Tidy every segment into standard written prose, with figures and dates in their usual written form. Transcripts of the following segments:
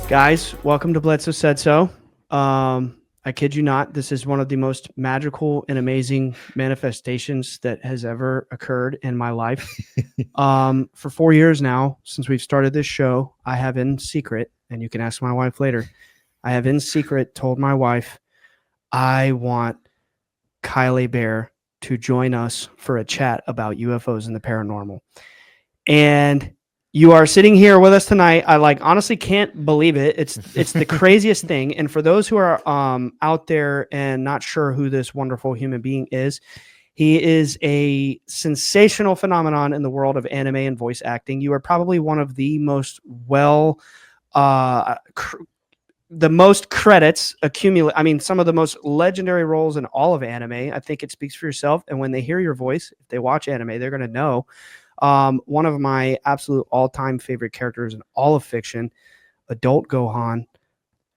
Guys, welcome to Bledsoe Said So. I kid you not, this is one of the most magical and amazing manifestations that has ever occurred in my life. For 4 years now, since we've started this show, I have in secret, and you can ask my wife later, I have in secret told my wife, I want Kyle Hebert to join us for a chat about UFOs and the paranormal. And you are sitting here with us tonight. I honestly can't believe it. It's the craziest thing. And for those who are out there and not sure who this wonderful human being is, he is a sensational phenomenon in the world of anime and voice acting. You are probably one of the most the most credits accumulate. I mean, some of the most legendary roles in all of anime. I think it speaks for yourself. And when they hear your voice, if they watch anime, they're going to know. One of my absolute all-time favorite characters in all of fiction, adult Gohan.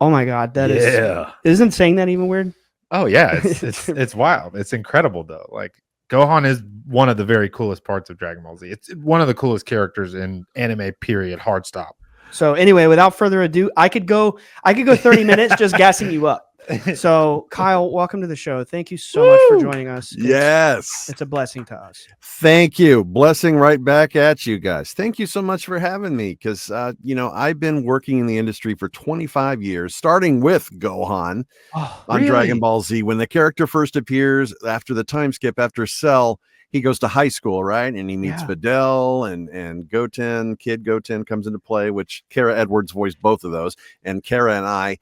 Oh my God, isn't saying that even weird? Oh yeah, it's wild. It's incredible though. Like Gohan is one of the very coolest parts of Dragon Ball Z. It's one of the coolest characters in anime. Period. Hard stop. So anyway, without further ado, I could go 30 minutes just gassing you up. So Kyle, welcome to the show. Thank you so much for joining us. It's a blessing to us. Thank you. Blessing right back at you guys. Thank you so much for having me. Because, I've been working in the industry for 25 years, starting with Gohan on Dragon Ball Z. When the character first appears after the time skip, after Cell, he goes to high school, right? And he meets Videl and Goten. Kid Goten comes into play, which Kara Edwards voiced both of those. And Kara and I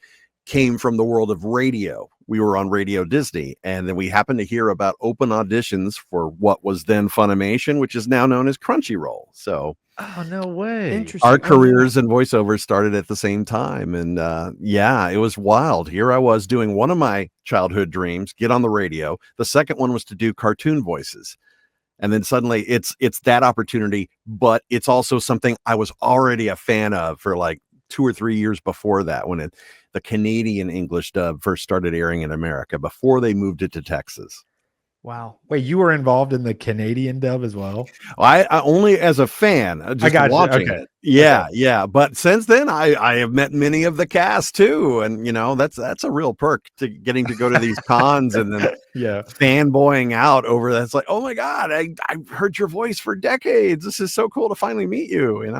came from the world of radio. We were on Radio Disney, and then we happened to hear about open auditions for what was then Funimation, which is now known as Crunchyroll. So, oh no way! Interesting. Our careers in voiceover started at the same time, and it was wild. Here I was doing one of my childhood dreams, get on the radio. The second one was to do cartoon voices. And then suddenly it's that opportunity, but it's also something I was already a fan of for like 2 or 3 years before that, when the Canadian English dub first started airing in America before they moved it to Texas. Wow. Wait, you were involved in the Canadian dub as well? I only as a fan, just watching it. Yeah. But since then, I have met many of the cast too, and that's a real perk to getting to go to these cons and then fanboying out over that. It's like, oh my God, I've heard your voice for decades. This is so cool to finally meet you.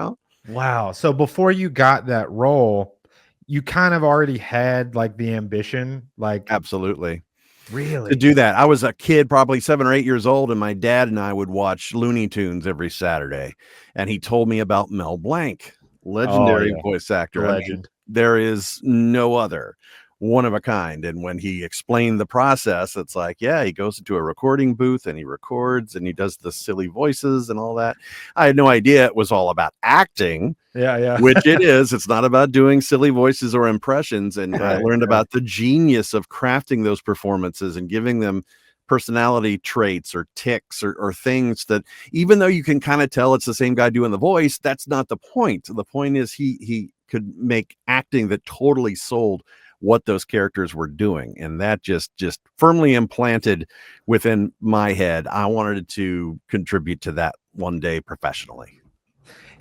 Wow. So before you got that role, you kind of already had like the ambition, like absolutely. Really? To do that. I was a kid, probably 7 or 8 years old, and my dad and I would watch Looney Tunes every Saturday. And he told me about Mel Blanc, legendary voice actor. Legend. I mean, there is no other, one of a kind. And when he explained the process, it's like, he goes into a recording booth and he records and he does the silly voices and all that. I had no idea it was all about acting. Which it is. It's not about doing silly voices or impressions. And I learned about the genius of crafting those performances and giving them personality traits or tics or things that, even though you can kind of tell it's the same guy doing the voice, that's not the point. The point is he could make acting that totally sold what those characters were doing. And that just firmly implanted within my head. I wanted to contribute to that one day professionally.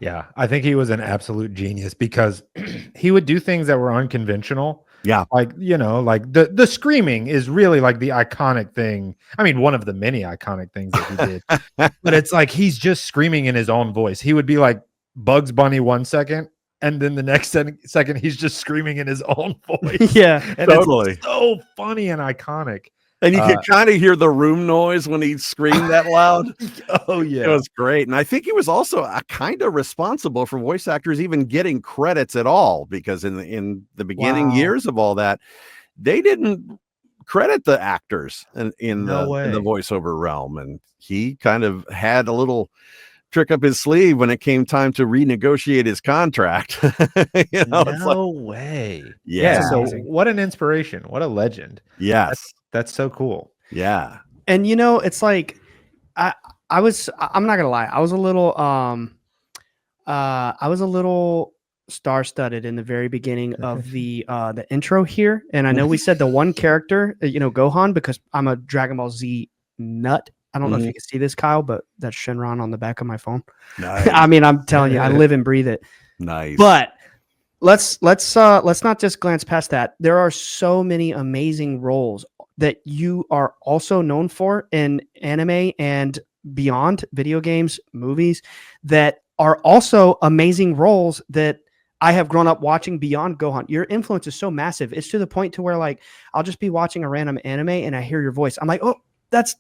Yeah, I think he was an absolute genius because he would do things that were unconventional. Yeah. Like, like the screaming is really like the iconic thing. I mean, one of the many iconic things that he did. But it's like he's just screaming in his own voice. He would be like Bugs Bunny 1 second, and then the next second he's just screaming in his own voice. And totally. It's so funny and iconic. And you could kind of hear the room noise when he screamed that loud. Oh, yeah. It was great. And I think he was also kind of responsible for voice actors even getting credits at all, because in the beginning years of all that, they didn't credit the actors in the voiceover realm. And he kind of had a little trick up his sleeve when it came time to renegotiate his contract. No way. Yeah. So what an inspiration. What a legend. Yes. That's so cool. Yeah. And it's like I'm not gonna lie, I was a little star-studded in the very beginning of the intro here. And I know we said the one character, Gohan, because I'm a Dragon Ball Z nut. I don't know if you can see this, Kyle, but that's Shenron on the back of my phone. Nice. I mean, I'm telling you, I live and breathe it. Nice. But let's not just glance past that. There are so many amazing roles that you are also known for in anime and beyond, video games, movies, that are also amazing roles that I have grown up watching beyond Gohan. Your influence is so massive. It's to the point to where like I'll just be watching a random anime and I hear your voice. I'm like, oh, that's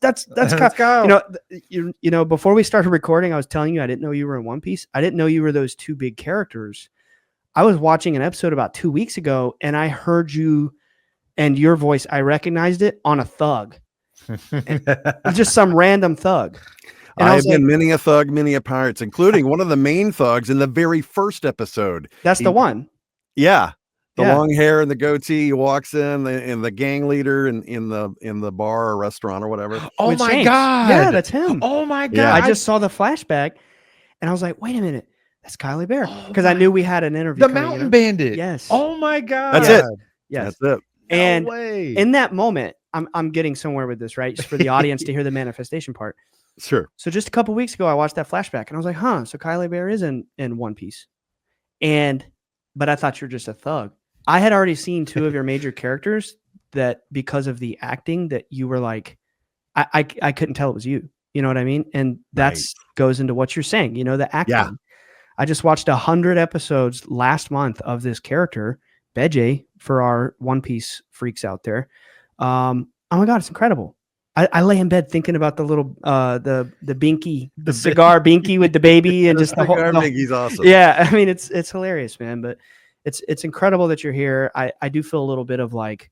Kyle. You know, before we started recording, I was telling you I didn't know you were in One Piece. I didn't know you were those two big characters. I was watching an episode about 2 weeks ago and I heard you and your voice. I recognized it on a thug, just some random thug. And I I have was like, been many a thug, many a pirates, including one of the main thugs in the very first episode. that's the one. Yeah. The Yeah. long hair and the goatee. He walks in and the gang leader in the bar or restaurant or whatever. Oh With my Shanks. god. Yeah, that's him. Oh my god. Yeah. I just saw the flashback and I was like, wait a minute, that's Kyle Hebert. Oh Because I my- knew we had an interview. the coming, Mountain you know? Bandit. Yes. Oh my god. That's it. Yes. That's it. And no way. in that moment, I'm getting somewhere with this, right? Just for the audience to hear the manifestation part. Sure. So just a couple weeks ago, I watched that flashback and I was like, huh, so Kyle Hebert is in One Piece. But I thought you're just a thug. I had already seen two of your major characters that because of the acting that you were like, I couldn't tell it was you. You know what I mean? And that's goes into what you're saying, you know, the acting. Yeah. I just watched 100 episodes last month of this character, Beje, for our One Piece freaks out there. Oh my God, it's incredible. I lay in bed thinking about the little the binky, the cigar binky with the baby and just the whole He's awesome. yeah, I mean it's hilarious, man. But it's incredible that you're here. I do feel a little bit of like,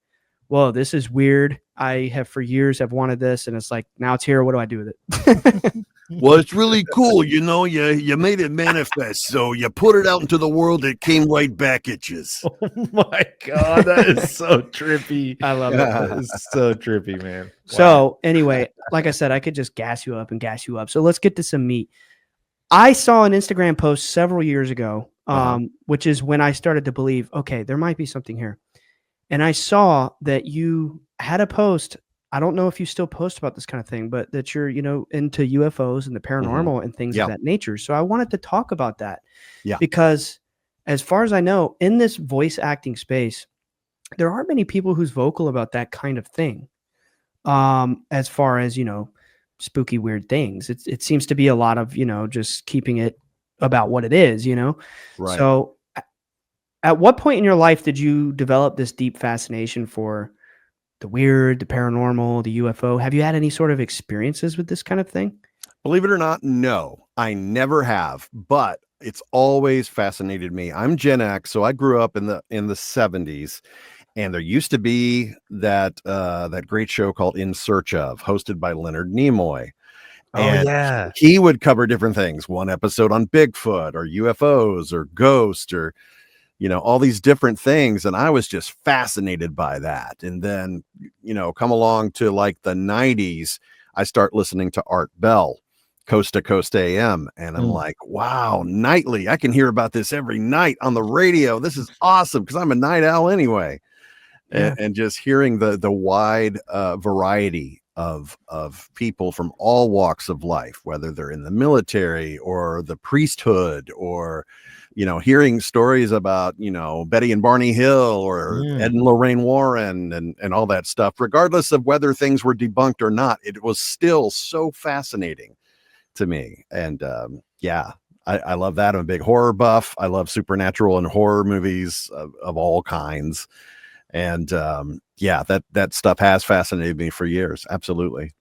whoa, this is weird. I have for years have wanted this, and it's like now it's here. What do I do with it? Well, it's really cool. You know, you made it manifest. So you put it out into the world. It came right back at you. Oh my god, that is so trippy. I love it. That is so trippy, man. Wow. So anyway, like I said, I could just gas you up and gas you up. So let's get to some meat. I saw an Instagram post several years ago, which is when I started to believe, okay, there might be something here. And I saw that you had a post. I don't know if you still post about this kind of thing, but that you're, you know, into UFOs and the paranormal and things of that nature. So I wanted to talk about that. Yeah. Because as far as I know, in this voice acting space, there aren't many people who's vocal about that kind of thing. As far as, you know, spooky, weird things, it seems to be a lot of, you know, just keeping it about what it is, you know? Right. So at what point in your life did you develop this deep fascination for the weird, the paranormal, the UFO? Have you had any sort of experiences with this kind of thing? Believe it or not, no, I never have, but it's always fascinated me. I'm Gen X, so I grew up in the 70s, and there used to be that great show called In Search Of, hosted by Leonard Nimoy. And yeah. he would cover different things, one episode on Bigfoot or UFOs or ghosts or, you know, all these different things. And I was just fascinated by that. And then, you know, come along to like the 90s, I start listening to Art Bell, Coast to Coast AM. And I'm like, wow, nightly. I can hear about this every night on the radio. This is awesome because I'm a night owl anyway. Yeah. And just hearing the wide variety of people from all walks of life, whether they're in the military or the priesthood, or, you know, hearing stories about, you know, Betty and Barney Hill or Ed and Lorraine Warren and all that stuff, regardless of whether things were debunked or not, it was still so fascinating to me. And yeah, I love that. I'm a big horror buff. I love supernatural and horror movies of all kinds. And yeah, that stuff has fascinated me for years. Absolutely.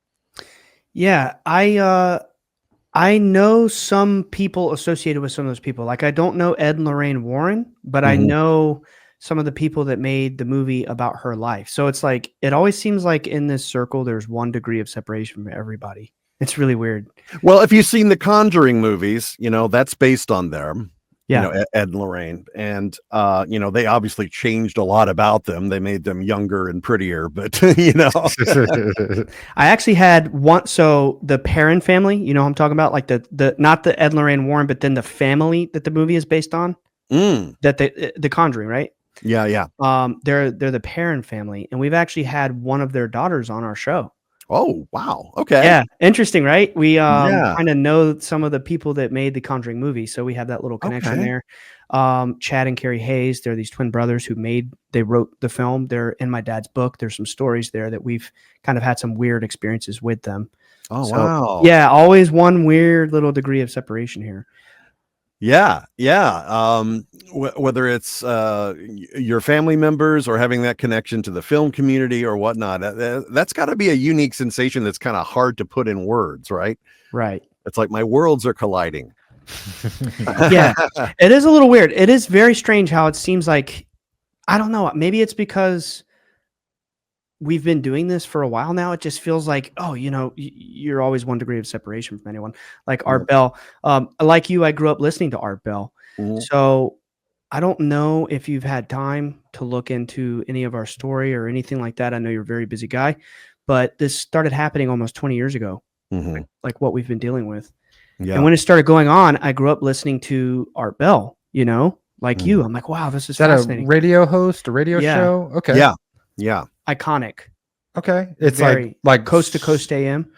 Yeah, I know some people associated with some of those people. Like I don't know Ed and Lorraine Warren, but I know some of the people that made the movie about her life. So it's like it always seems like in this circle there's 1 degree of separation from everybody. It's really weird. Well, if you've seen the Conjuring movies, you know, that's based on them. Yeah. You know, Ed and Lorraine. And, you know, they obviously changed a lot about them. They made them younger and prettier, but, you know. I actually had one. So the Perrin family, you know what I'm talking about? Like the not the Ed and Lorraine Warren, but then the family that the movie is based on. That the Conjuring, right? Yeah, yeah. They're the Perrin family. And we've actually had one of their daughters on our show. Oh, wow. Okay. Yeah, interesting, right? We Yeah. kind of know some of the people that made the Conjuring movie, so we have that little connection Okay. there. Chad and Carrie Hayes, they're these twin brothers they wrote the film. They're in my dad's book. There's some stories there that we've kind of had some weird experiences with them. Oh, So wow. yeah, always one weird little degree of separation here. Yeah, yeah. Whether it's your family members or having that connection to the film community or whatnot, that's got to be a unique sensation that's kind of hard to put in words, right? Right. It's like my worlds are colliding. Yeah, it is a little weird. It is very strange how it seems like, I don't know, maybe it's because we've been doing this for a while now. It just feels like, oh, you're always one degree of separation from anyone. Like Art Bell. Like you, I grew up listening to Art Bell. Mhm. So I don't know if you've had time to look into any of our story or anything like that. I know you're a very busy guy, but this started happening almost 20 years ago, Mhm. like what we've been dealing with. Yeah. And when it started going on, I grew up listening to Art Bell, like Mhm. you. I'm like, wow, this is Is that fascinating. a radio host, a radio Yeah. show? Okay. Yeah. Yeah. Iconic. Okay. It's Very like Coast to Coast AM.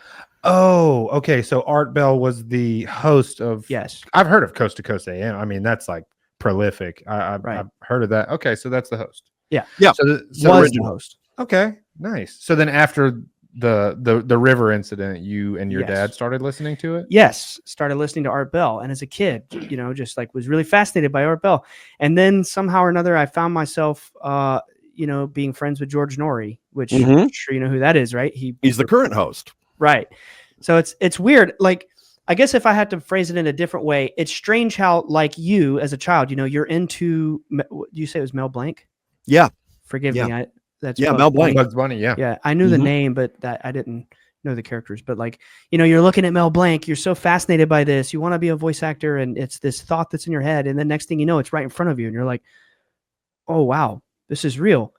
Oh, okay. So Art Bell was the host of. Yes. I've heard of Coast to Coast AM. I mean, that's like prolific. I've heard of that. Okay, so that's the host. Yeah. Yeah. So Was the host. Okay, nice. So then after the river incident, you and your Yes. dad started listening to it? Yes, started listening to Art Bell, and as a kid, just like was really fascinated by Art Bell. And then somehow or another, I found myself, being friends with George Norrie, which Mhm. I'm sure you know who that is, right? He's the current host. Right. So it's weird. Like, I guess if I had to phrase it in a different way, it's strange how, like you as a child, you're into. You say it was Mel Blanc? Yeah. Forgive Yeah. me. That's Yeah, Bugs Mel Blanc. Bunny. Bugs Bunny, yeah. Yeah, I knew the Mhm. name, but that I didn't know the characters. But like, you're looking at Mel Blanc, you're so fascinated by this, you want to be a voice actor, and it's this thought that's in your head, and then next thing you know, it's right in front of you, and you're like, oh wow, this is real.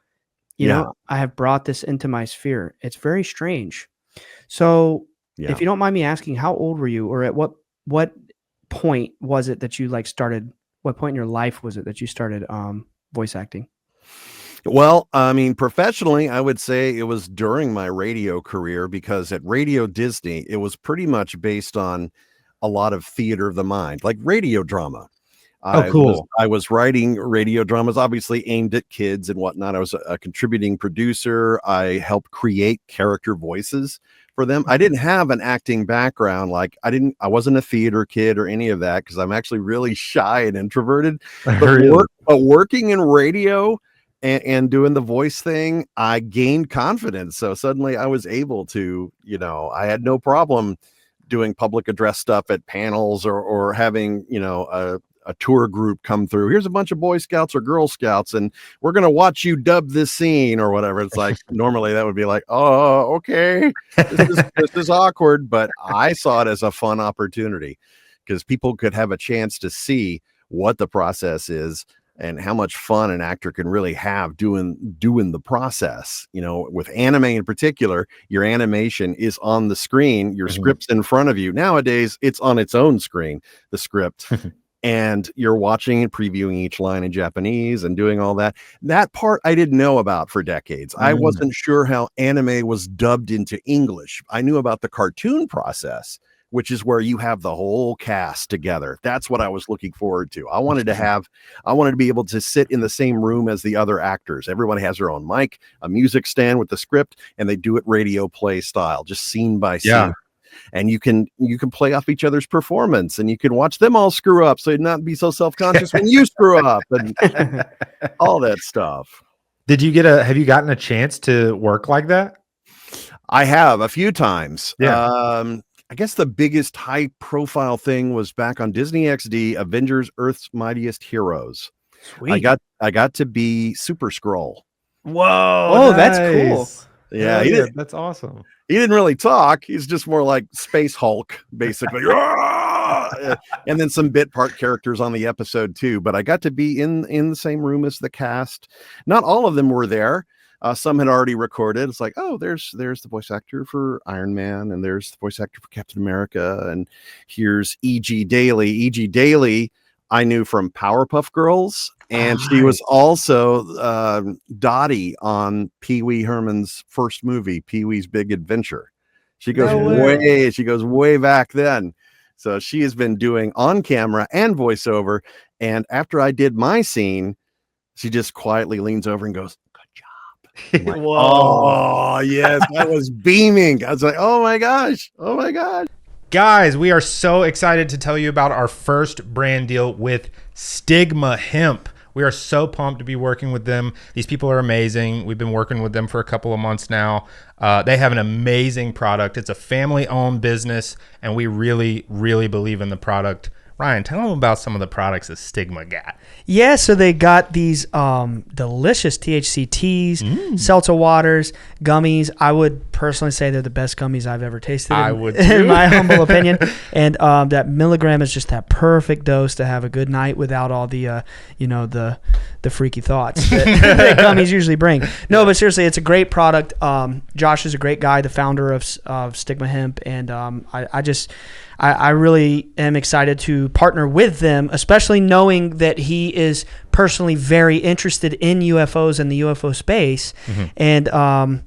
I have brought this into my sphere. It's very strange. So, Yeah. if you don't mind me asking, how old were you, or at what point was it that you started? What point in your life was it that you started voice acting? Well, I mean, professionally, I would say it was during my radio career, because at Radio Disney, it was pretty much based on a lot of theater of the mind, like radio drama. Cool. I was writing radio dramas, obviously aimed at kids and whatnot. I was a contributing producer. I helped create character voices for them. I didn't have an acting background. I wasn't a theater kid or any of that, because I'm actually really shy and introverted. But, Really? but working in radio and doing the voice thing, I gained confidence. So suddenly I was able to, I had no problem doing public address stuff at panels, or having, a tour group come through. Here's a bunch of Boy Scouts or Girl Scouts, and we're going to watch you dub this scene or whatever. It's like, normally that would be like, oh, okay, this is awkward. But I saw it as a fun opportunity, because people could have a chance to see what the process is and how much fun an actor can really have doing the process. With anime in particular, your animation is on the screen, your script's in front of you. Nowadays, it's on its own screen, the script. And you're watching and previewing each line in Japanese and doing all that. That part I didn't know about for decades. I wasn't sure how anime was dubbed into English. I knew about the cartoon process, which is where you have the whole cast together. That's what I was looking forward to. I wanted to be able to sit in the same room as the other actors. Everyone has their own mic, a music stand with the script, and they do it radio play style, just scene by scene. Yeah. And you can play off each other's performance, and you can watch them all screw up, so you'd not be so self-conscious when you screw up, and all that stuff. Have you gotten a chance to work like that? I have a few times. Yeah. I guess the biggest high profile thing was back on Disney XD, Avengers Earth's Mightiest Heroes. Sweet. I got to be Super Skrull. Whoa. Oh, that's cool. Yeah, that's awesome. He didn't really talk. He's just more like Space Hulk, basically. And then some bit part characters on the episode too. But I got to be in the same room as the cast. Not all of them were there. Some had already recorded. It's like, oh, there's the voice actor for Iron Man, and there's the voice actor for Captain America, and here's E.G. Daily. E.G. Daily I knew from Powerpuff Girls, and she was also Dottie on Pee Wee Herman's first movie, Pee Wee's Big Adventure. She goes way back then. So she has been doing on camera and voiceover. And after I did my scene, she just quietly leans over and goes, "Good job." Like, oh yes, I was beaming. I was like, oh my gosh. Guys, we are so excited to tell you about our first brand deal with Stigma Hemp. We are so pumped to be working with them. These people are amazing. We've been working with them for a couple of months now. They have an amazing product. It's a family-owned business, and we really, really believe in the product. Ryan, tell them about some of the products that Stigma got. Yeah, so they got these delicious THC teas, seltzer waters, gummies. I would personally say they're the best gummies I've ever tasted. I would too. In my humble opinion. And that milligram is just that perfect dose to have a good night without all the, the freaky thoughts that gummies usually bring. No, but seriously, it's a great product. Josh is a great guy, the founder of Stigma Hemp, and I really am excited to partner with them, especially knowing that he is personally very interested in UFOs and the UFO space. And I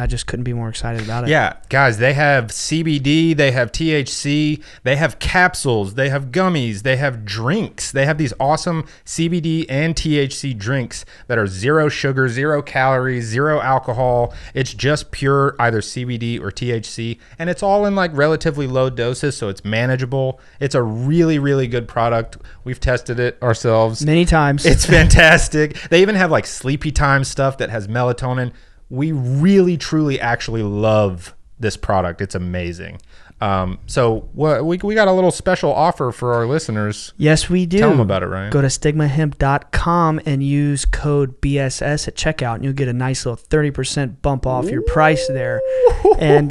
just couldn't be more excited about it. Yeah, guys, they have CBD, they have THC, they have capsules, they have gummies, they have drinks. They have these awesome CBD and THC drinks that are 0 sugar, 0 calories, 0 alcohol. It's just pure either CBD or THC, and it's all in like relatively low doses, so it's manageable. It's a really, really good product. We've tested it ourselves many times. It's fantastic. They even have like sleepy time stuff that has melatonin. We really, truly, actually love this product. It's amazing. So we got a little special offer for our listeners. Yes, we do. Tell them about it, Ryan. Go to stigmahemp.com and use code BSS at checkout, and you'll get a nice little 30% bump off your price there. And,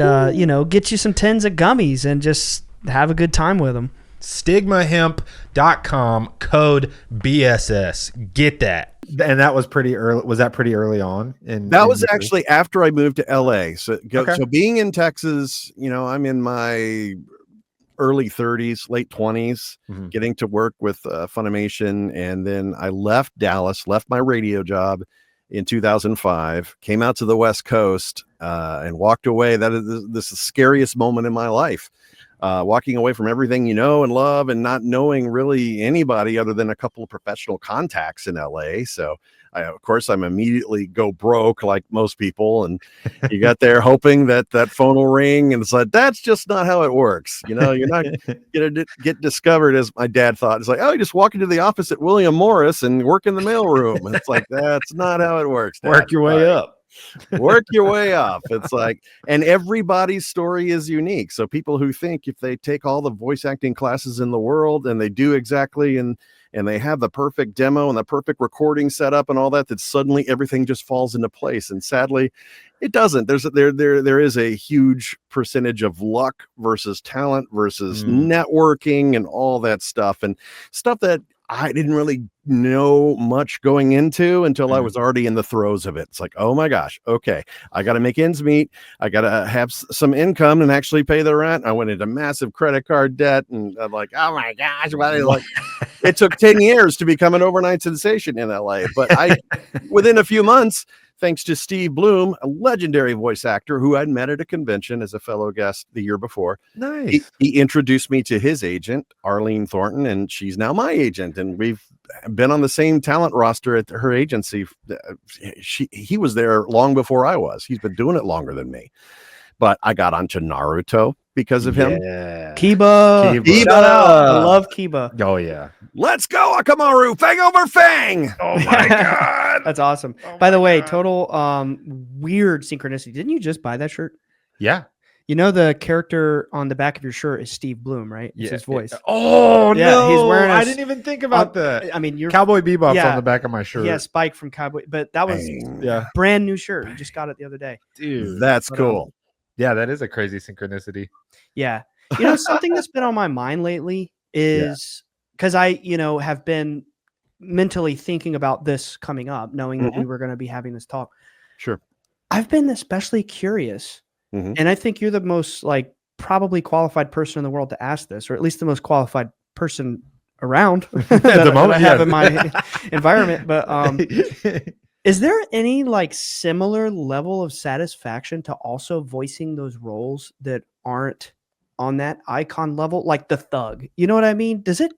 get you some tins of gummies and just have a good time with them. Stigmahemp.com, code BSS. Get that. And that was pretty early. Was that pretty early on? That was actually after I moved to LA. So being in Texas, I'm in my early 30s, late 20s, getting to work with Funimation. And then I left Dallas, left my radio job in 2005, came out to the West Coast and walked away. This is the scariest moment in my life. Walking away from everything you know and love and not knowing really anybody other than a couple of professional contacts in LA. So I'm immediately go broke like most people. And you got there hoping that phone will ring, and it's like, that's just not how it works. You're not going to get discovered, as my dad thought. It's like, oh, you just walk into the office at William Morris and work in the mailroom. And it's like, that's not how it works, Dad. Work your way up. Work your way up. It's like, and everybody's story is unique. So people who think if they take all the voice acting classes in the world and they do exactly and they have the perfect demo and the perfect recording setup and all that suddenly everything just falls into place. And sadly, it doesn't. There is a huge percentage of luck versus talent versus networking and all that stuff, and stuff that I didn't really know much going into until I was already in the throes of it. It's like, oh my gosh, okay, I got to make ends meet. I got to have some income and actually pay the rent. I went into massive credit card debt, and I'm like, oh my gosh, it took 10 years to become an overnight sensation in LA. But within a few months, thanks to Steve Blum, a legendary voice actor who I'd met at a convention as a fellow guest the year before. Nice. He introduced me to his agent, Arlene Thornton, and she's now my agent. And we've been on the same talent roster at her agency. He was there long before I was. He's been doing it longer than me. But I got onto Naruto because of him. Kiba. Shout out. I love Kiba. Oh, yeah. Let's go, Akamaru. Fang over Fang. Oh, my God. That's awesome. By the way, total weird synchronicity. Didn't you just buy that shirt? Yeah. The character on the back of your shirt is Steve Bloom, right? It's his voice. Oh, yeah, no. He's wearing I didn't even think about that. I mean, you're Cowboy Bebop's on the back of my shirt. Yeah, Spike from Cowboy. But that was brand new shirt. You just got it the other day. Dude, that's cool. Yeah, that is a crazy synchronicity. Yeah. Something that's been on my mind lately is because I, have been mentally thinking about this coming up, knowing that we were going to be having this talk. Sure. I've been especially curious, and I think you're the most probably qualified person in the world to ask this, or at least the most qualified person around that I have in my environment. But Is there any like similar level of satisfaction to also voicing those roles that aren't on that icon level, like the thug? You know what I mean? Is Yeah.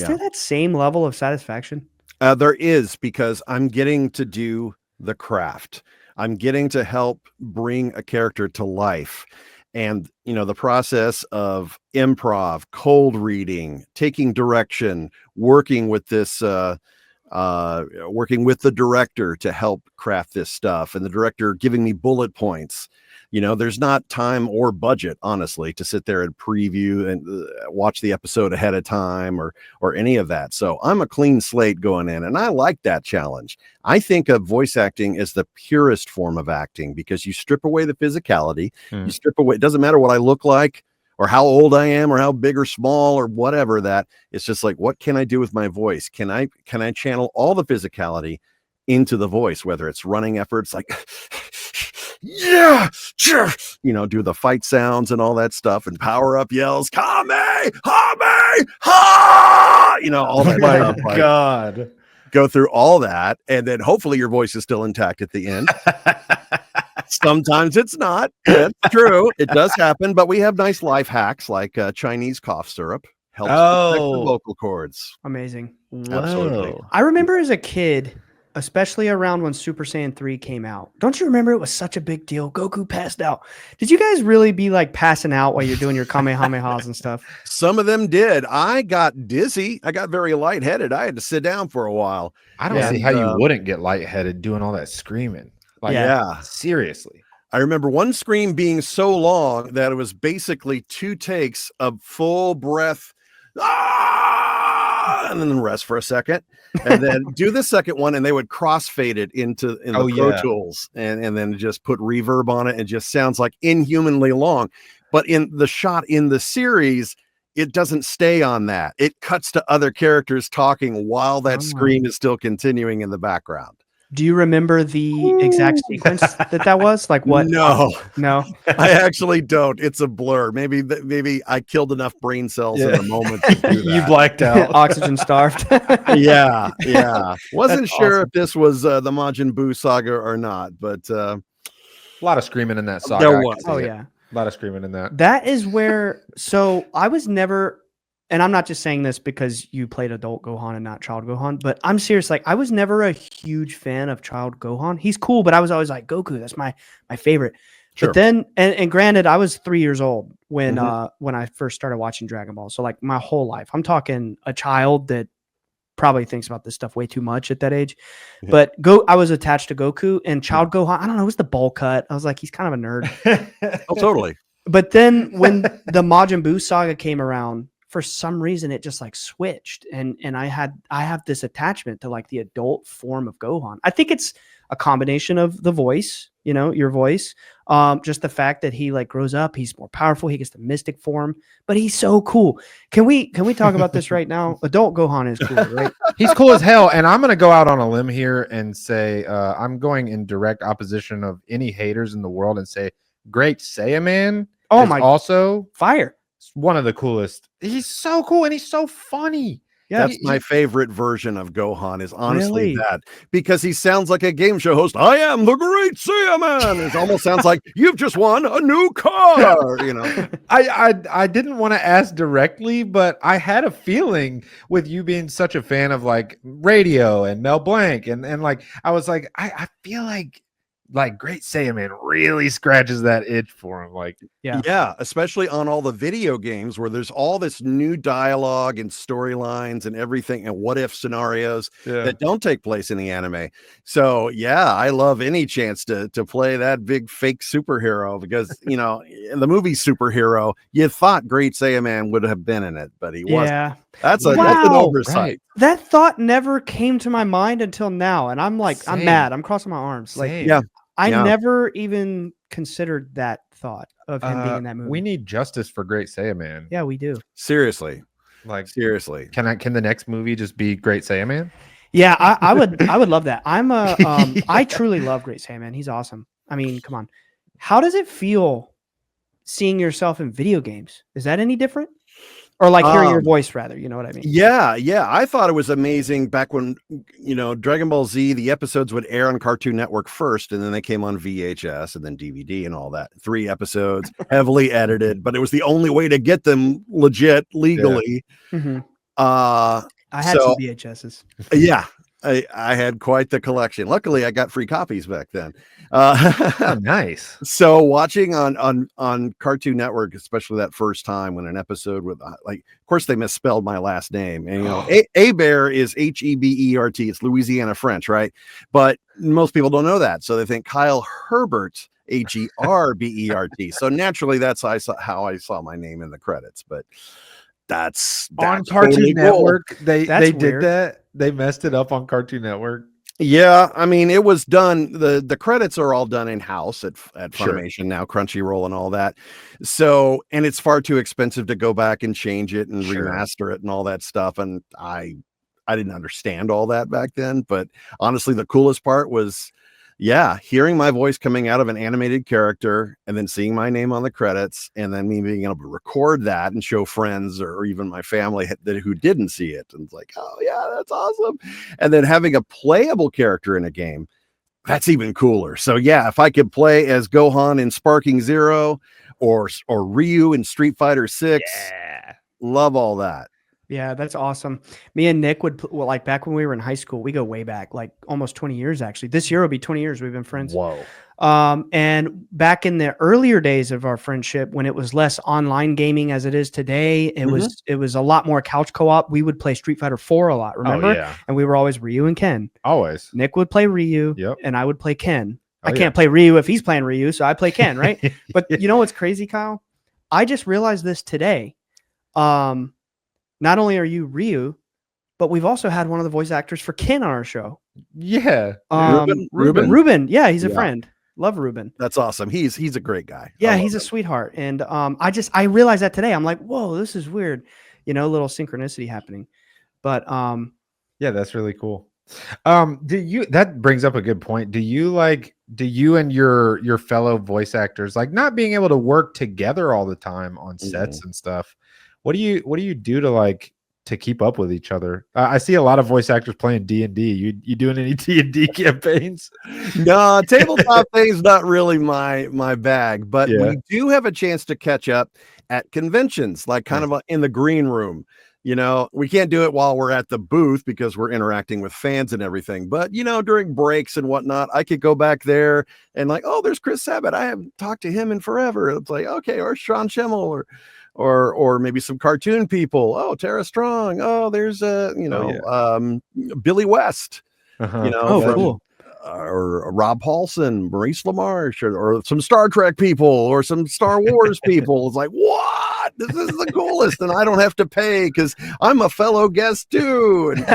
there that same level of satisfaction? There is, because I'm getting to do the craft. I'm getting to help bring a character to life. And, the process of improv, cold reading, taking direction, working with working with the director to help craft this stuff, and the director giving me bullet points. There's not time or budget, honestly, to sit there and preview and watch the episode ahead of time or any of that. So I'm a clean slate going in, and I like that challenge. I think of voice acting as the purest form of acting, because you strip away the physicality. You strip away, it doesn't matter what I look like or how old I am or how big or small or whatever. That it's just like, what can I do with my voice? Can I channel all the physicality into the voice, whether it's running efforts like yeah, do the fight sounds and all that stuff, and power up yells, Kame, Hame, ha, all that stuff. Like, God. go through all that, and then hopefully your voice is still intact at the end. Sometimes it's not. That's true. It does happen, but we have nice life hacks like Chinese cough syrup helps protect the vocal cords. Amazing. Absolutely. I remember as a kid, especially around when Super Saiyan 3 came out. Don't you remember it was such a big deal? Goku passed out. Did you guys really be like passing out while you're doing your Kamehamehas and stuff? Some of them did. I got dizzy. I got very lightheaded. I had to sit down for a while. I don't see how you wouldn't get lightheaded doing all that screaming. Like, yeah. Seriously. I remember one scream being so long that it was basically 2 takes of full breath. And then rest for a second, and then do the second one, and they would crossfade it into the Pro Tools, and then just put reverb on it, and just sounds like inhumanly long. But in the shot in the series, it doesn't stay on that. It cuts to other characters talking while that scream is still continuing in the background. Do you remember the exact sequence that was? Like what? No, I actually don't. It's a blur. Maybe I killed enough brain cells in the moment to do that. You blacked out. Oxygen starved. Yeah. Wasn't sure if this was the Majin Buu saga or not, but a lot of screaming in that saga. There was. Oh yeah, a lot of screaming in that. That is where. So I was never. And I'm not just saying this because you played adult Gohan and not child Gohan, but I'm serious. Like, I was never a huge fan of child Gohan. He's cool, but I was always like, Goku, that's my favorite. Sure. But then, and granted, I was 3 years old when I first started watching Dragon Ball. So like my whole life, I'm talking a child that probably thinks about this stuff way too much at that age. Yeah. But I was attached to Goku, and child Gohan, I don't know, it was the bowl cut. I was like, he's kind of a nerd. Oh, totally. But then when the Majin Buu saga came around, for some reason it just like switched, and I have this attachment to like the adult form of Gohan. I think it's a combination of the voice, your voice, just the fact that he like grows up, he's more powerful, he gets the mystic form, but he's so cool. Can we talk about this right now? Adult Gohan is cool, right? He's cool as hell, and I'm gonna go out on a limb here and say I'm going in direct opposition of any haters in the world and say Great Saiyaman also fire. One of the coolest. He's so cool and he's so funny. Yeah, that's my favorite version of Gohan is honestly that, because he sounds like a game show host. I am the Great Saiyaman. It almost sounds like you've just won a new car. I didn't want to ask directly, but I had a feeling with you being such a fan of like radio and Mel Blanc and like I was like I feel like Great Saiyaman really scratches that itch for him. Like, yeah, especially on all the video games where there's all this new dialogue and storylines and everything and what if scenarios that don't take place in the anime. So yeah, I love any chance to play that big fake superhero, because in the movie Superhero, you thought Great Saiyaman would have been in it, but he wasn't. That's an oversight. Right. That thought never came to my mind until now, and I'm like, I'm mad. I'm crossing my arms. Same. Like, I never even considered that thought of him being in that movie. We need justice for Great Saiyaman. Yeah, we do. Seriously. Seriously. Can the next movie just be Great Saiyaman? Yeah, I would love that. I truly love Great Saiyaman. He's awesome. I mean, come on. How does it feel seeing yourself in video games? Is that any different? or like hearing your voice rather, you know what I mean? Yeah, I thought it was amazing back when, Dragon Ball Z, the episodes would air on Cartoon Network first, and then they came on VHS and then DVD and all that. 3 episodes, heavily edited, but it was the only way to get them legit legally. Mm-hmm. I had some VHSs. Yeah, I had quite the collection. Luckily, I got free copies back then. Oh, nice. So watching on Cartoon Network, especially that first time when an episode with of course they misspelled my last name, and Hebert is Hebert. It's Louisiana French, right? But most people don't know that, so they think Kyle Hebert, Herbert. So naturally, that's how I saw my name in the credits. But that's on Cartoon Network. They did weird. that. They messed it up on Cartoon Network. Yeah, I mean, it was done. The credits are all done in house at Funimation now, Crunchyroll and all that. So, and it's far too expensive to go back and change it and remaster it and all that stuff. And I didn't understand all that back then. But honestly, the coolest part was, hearing my voice coming out of an animated character and then seeing my name on the credits and then me being able to record that and show friends or even my family who didn't see it. And it's like, oh yeah, that's awesome. And then having a playable character in a game, that's even cooler. So yeah, if I could play as Gohan in Sparking Zero or Ryu in Street Fighter 6, love all that. Yeah, that's awesome. Me and Nick would like back when we were in high school. We go way back, like almost 20 years actually. This year will be 20 years we've been friends. Whoa. And back in the earlier days of our friendship, when it was less online gaming as it is today, it was a lot more couch co-op. We would play Street Fighter 4 a lot, remember? Oh, yeah. And we were always Ryu and Ken. Always. Nick would play Ryu, Yep. and I would play Ken. Oh, I can't play Ryu if he's playing Ryu, so I play Ken, right? But you know what's crazy, Kyle? I just realized this today. Not only are you Ryu, but we've also had one of the voice actors for Ken on our show. Yeah. Ruben. Yeah, he's a friend. Love Ruben. That's awesome. He's a great guy. Yeah, he's a sweetheart. And I realized that today. I'm like, whoa, this is weird. Little synchronicity happening. But yeah, that's really cool. That brings up a good point. Do you and your fellow voice actors like not being able to work together all the time on sets and stuff? What do you do to keep up with each other? I see a lot of voice actors playing D&D. You doing any D&D campaigns? No, tabletop thing's not really my bag, but we do have a chance to catch up at conventions, like kind of in the green room. We can't do it while we're at the booth because we're interacting with fans and everything. But, during breaks and whatnot, I could go back there and there's Chris Sabat. I haven't talked to him in forever. It's like, okay, or Sean Schemmel or maybe some cartoon people. Oh, Tara Strong. Oh, there's Billy West, cool. Or Rob Paulson, Maurice LaMarche, or some Star Trek people or some Star Wars people. It's like, what? This is the coolest. And I don't have to pay because I'm a fellow guest too. And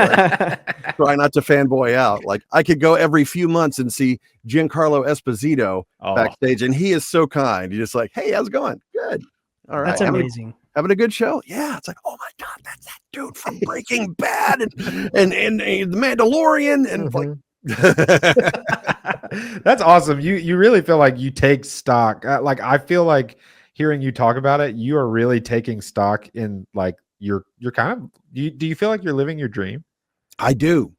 try not to fanboy out. Like I could go every few months and see Giancarlo Esposito backstage. And he is so kind. You're just like, hey, how's it going? Good. All right. That's amazing. Having a good show. Yeah. It's like, oh my God, that's that dude from Breaking Bad and The Mandalorian. And that's awesome. You really feel like you take stock. I feel like hearing you talk about it, you are really taking stock in you're kind of, do you feel like you're living your dream? I do.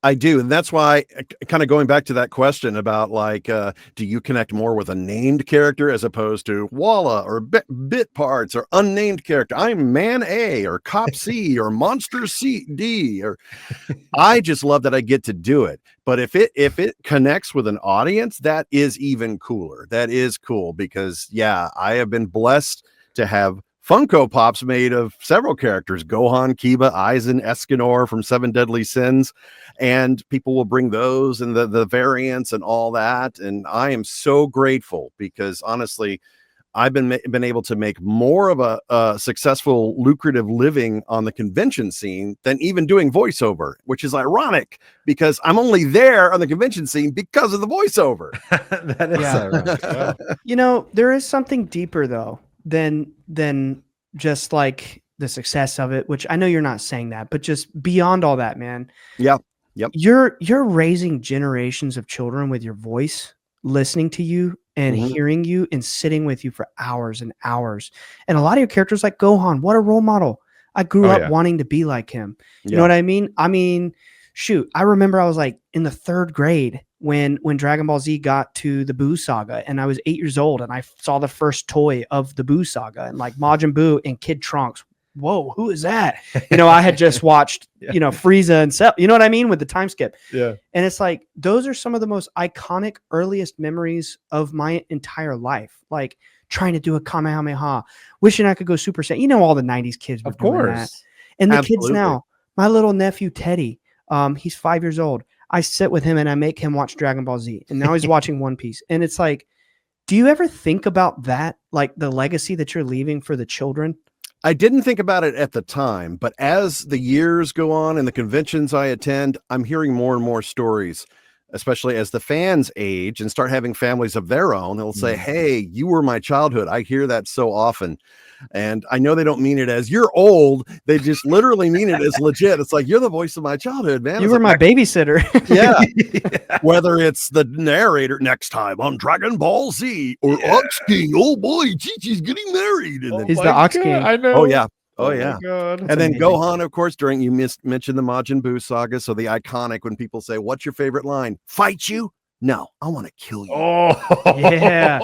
And that's why kind of going back to that question about do you connect more with a named character as opposed to Walla or bit parts or unnamed character? I'm Man A or Cop C or Monster C D or I just love that I get to do it. But if it connects with an audience, that is even cooler. That is cool because I have been blessed to have Funko Pops made of several characters, Gohan, Kiba, Aizen, Escanor from 7 Deadly Sins, and people will bring those and the variants and all that. And I am so grateful because honestly, I've been able to make more of a successful, lucrative living on the convention scene than even doing voiceover, which is ironic because I'm only there on the convention scene because of the voiceover. That is ironic. There is something deeper though than just like the success of it, which I know you're not saying that, but just beyond all that, man. Yeah. Yep. You're raising generations of children with your voice, listening to you and hearing you and sitting with you for hours and hours. And a lot of your characters like Gohan, what a role model. I grew Oh, up yeah. wanting to be like him. You Yeah. know what I mean? I mean, shoot, I remember I was like in the 3rd grade when Dragon Ball Z got to the Buu saga, and I was 8 years old, and I saw the first toy of the Buu saga, and like Majin Buu and Kid Trunks. Whoa, who is that? You know, I had just watched, Yeah. you know, Frieza and Cell. You know what I mean, with the time skip. Yeah. And it's like those are some of the most iconic earliest memories of my entire life. Like trying to do a Kamehameha, wishing I could go Super Saiyan. You know, all the 90s kids were Of doing that. course. And the Absolutely. kids now, my little nephew Teddy, he's 5 years old. I sit with him and I make him watch Dragon Ball Z. And now he's watching One Piece. And it's like, do you ever think about that? Like the legacy that you're leaving for the children? I didn't think about it at the time, but as the years go on and the conventions I attend, I'm hearing more and more stories, especially as the fans age and start having families of their own. They'll say, hey, you were my childhood. I hear that so often. And I know they don't mean it as you're old. They just literally mean it as legit. It's like, you're the voice of my childhood, man. You It's were my like, babysitter. yeah. Whether it's the narrator next time on Dragon Ball Z or Ox King, oh boy, Chi-Chi's getting married. And then, He's the Ox King. I know. oh yeah. Oh, my yeah. God. And then amazing. Gohan, of course, during you mentioned the Majin Buu saga. So the iconic when people say, what's your favorite line? Fight you? No, I want to kill you. Oh Yeah.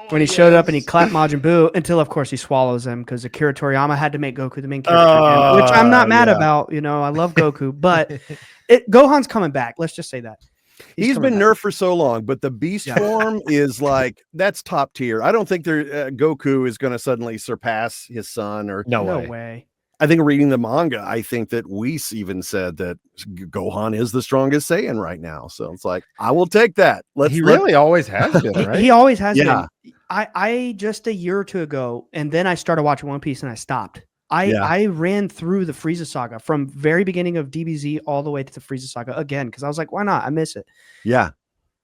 When he showed up and he clapped Majin Buu until, of course, he swallows him because Akira Toriyama had to make Goku the main character again, which I'm not mad yeah. about. You know, I love Goku, but Gohan's coming back. Let's just say that. He's coming been back. nerfed for so long, but the beast Yeah. form is like, that's top tier. I don't think Goku is going to suddenly surpass his son or No No way. way. I think reading the manga, I think that Whis even said that Gohan is the strongest Saiyan right now. So it's like, I will take that. He really always has been, right? He always has Yeah. been. I just a year or two ago, and then I started watching One Piece and I stopped. Yeah. I ran through the Frieza saga from very beginning of DBZ all the way to the Frieza saga again because I was like, why not? I miss it. Yeah.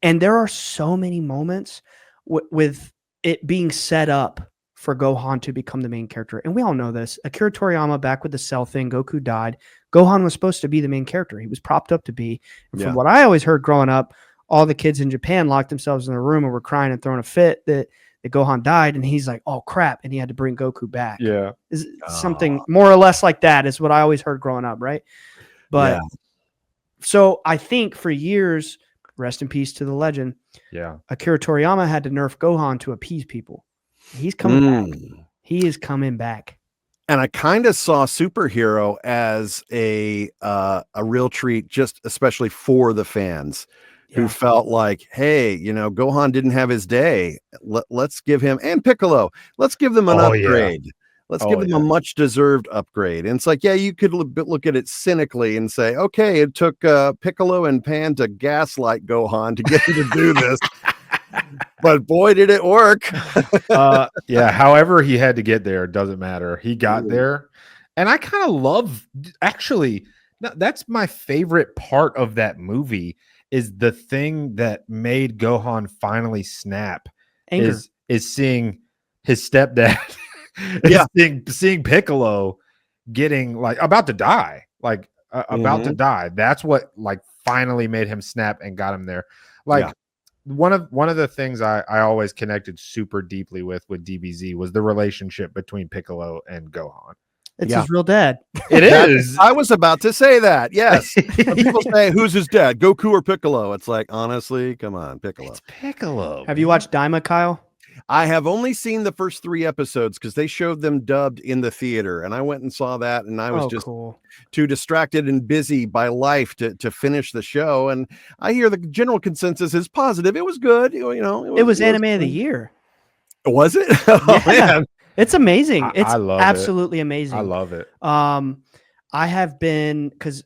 And there are so many moments with it being set up for Gohan to become the main character. And we all know this. Akira Toriyama, back with the Cell thing, Goku died. Gohan was supposed to be the main character. He was propped up to be. And from Yeah. what I always heard growing up, all the kids in Japan locked themselves in a room and were crying and throwing a fit that Gohan died. And he's like, oh, crap. And he had to bring Goku back. Yeah. Something more or less like that is what I always heard growing up, right? But Yeah. so I think for years, rest in peace to the legend, Yeah. Akira Toriyama had to nerf Gohan to appease people. He's coming back. Mm. He is coming back. And I kind of saw superhero as a real treat, just especially for the fans who Yeah. felt like, hey, you know, Gohan didn't have his day. Let's give him, and Piccolo, let's give them an Oh, yeah. upgrade. Let's Oh, give them a much deserved upgrade. And it's like, yeah, you could look at it cynically and say, okay, it took Piccolo and Pan to gaslight Gohan to get him to do this. But boy, did it work. Yeah, however he had to get there, doesn't matter. He got there. And I kind of love, actually, that's my favorite part of that movie is the thing that made Gohan finally snap Anger. is seeing his stepdad, Yeah. seeing Piccolo getting like about to die, like about to die. That's what like finally made him snap and got him there. Like one of the things I always connected super deeply with DBZ was the relationship between Piccolo and Gohan. It's his real dad. It is. I was about to say that. Yes. When people say, who's his dad, Goku or Piccolo? It's like, honestly, come on, Piccolo. It's Piccolo. Have you watched Daima, Kyle? I have only seen the first 3 episodes because they showed them dubbed in the theater, and I went and saw that, and I was just cool. too distracted and busy by life to finish the show. And I hear the general consensus is positive. It was good. You know, It was anime of the year. Was it? Oh, man. It's amazing. It's I love absolutely amazing. I love it. I have been, because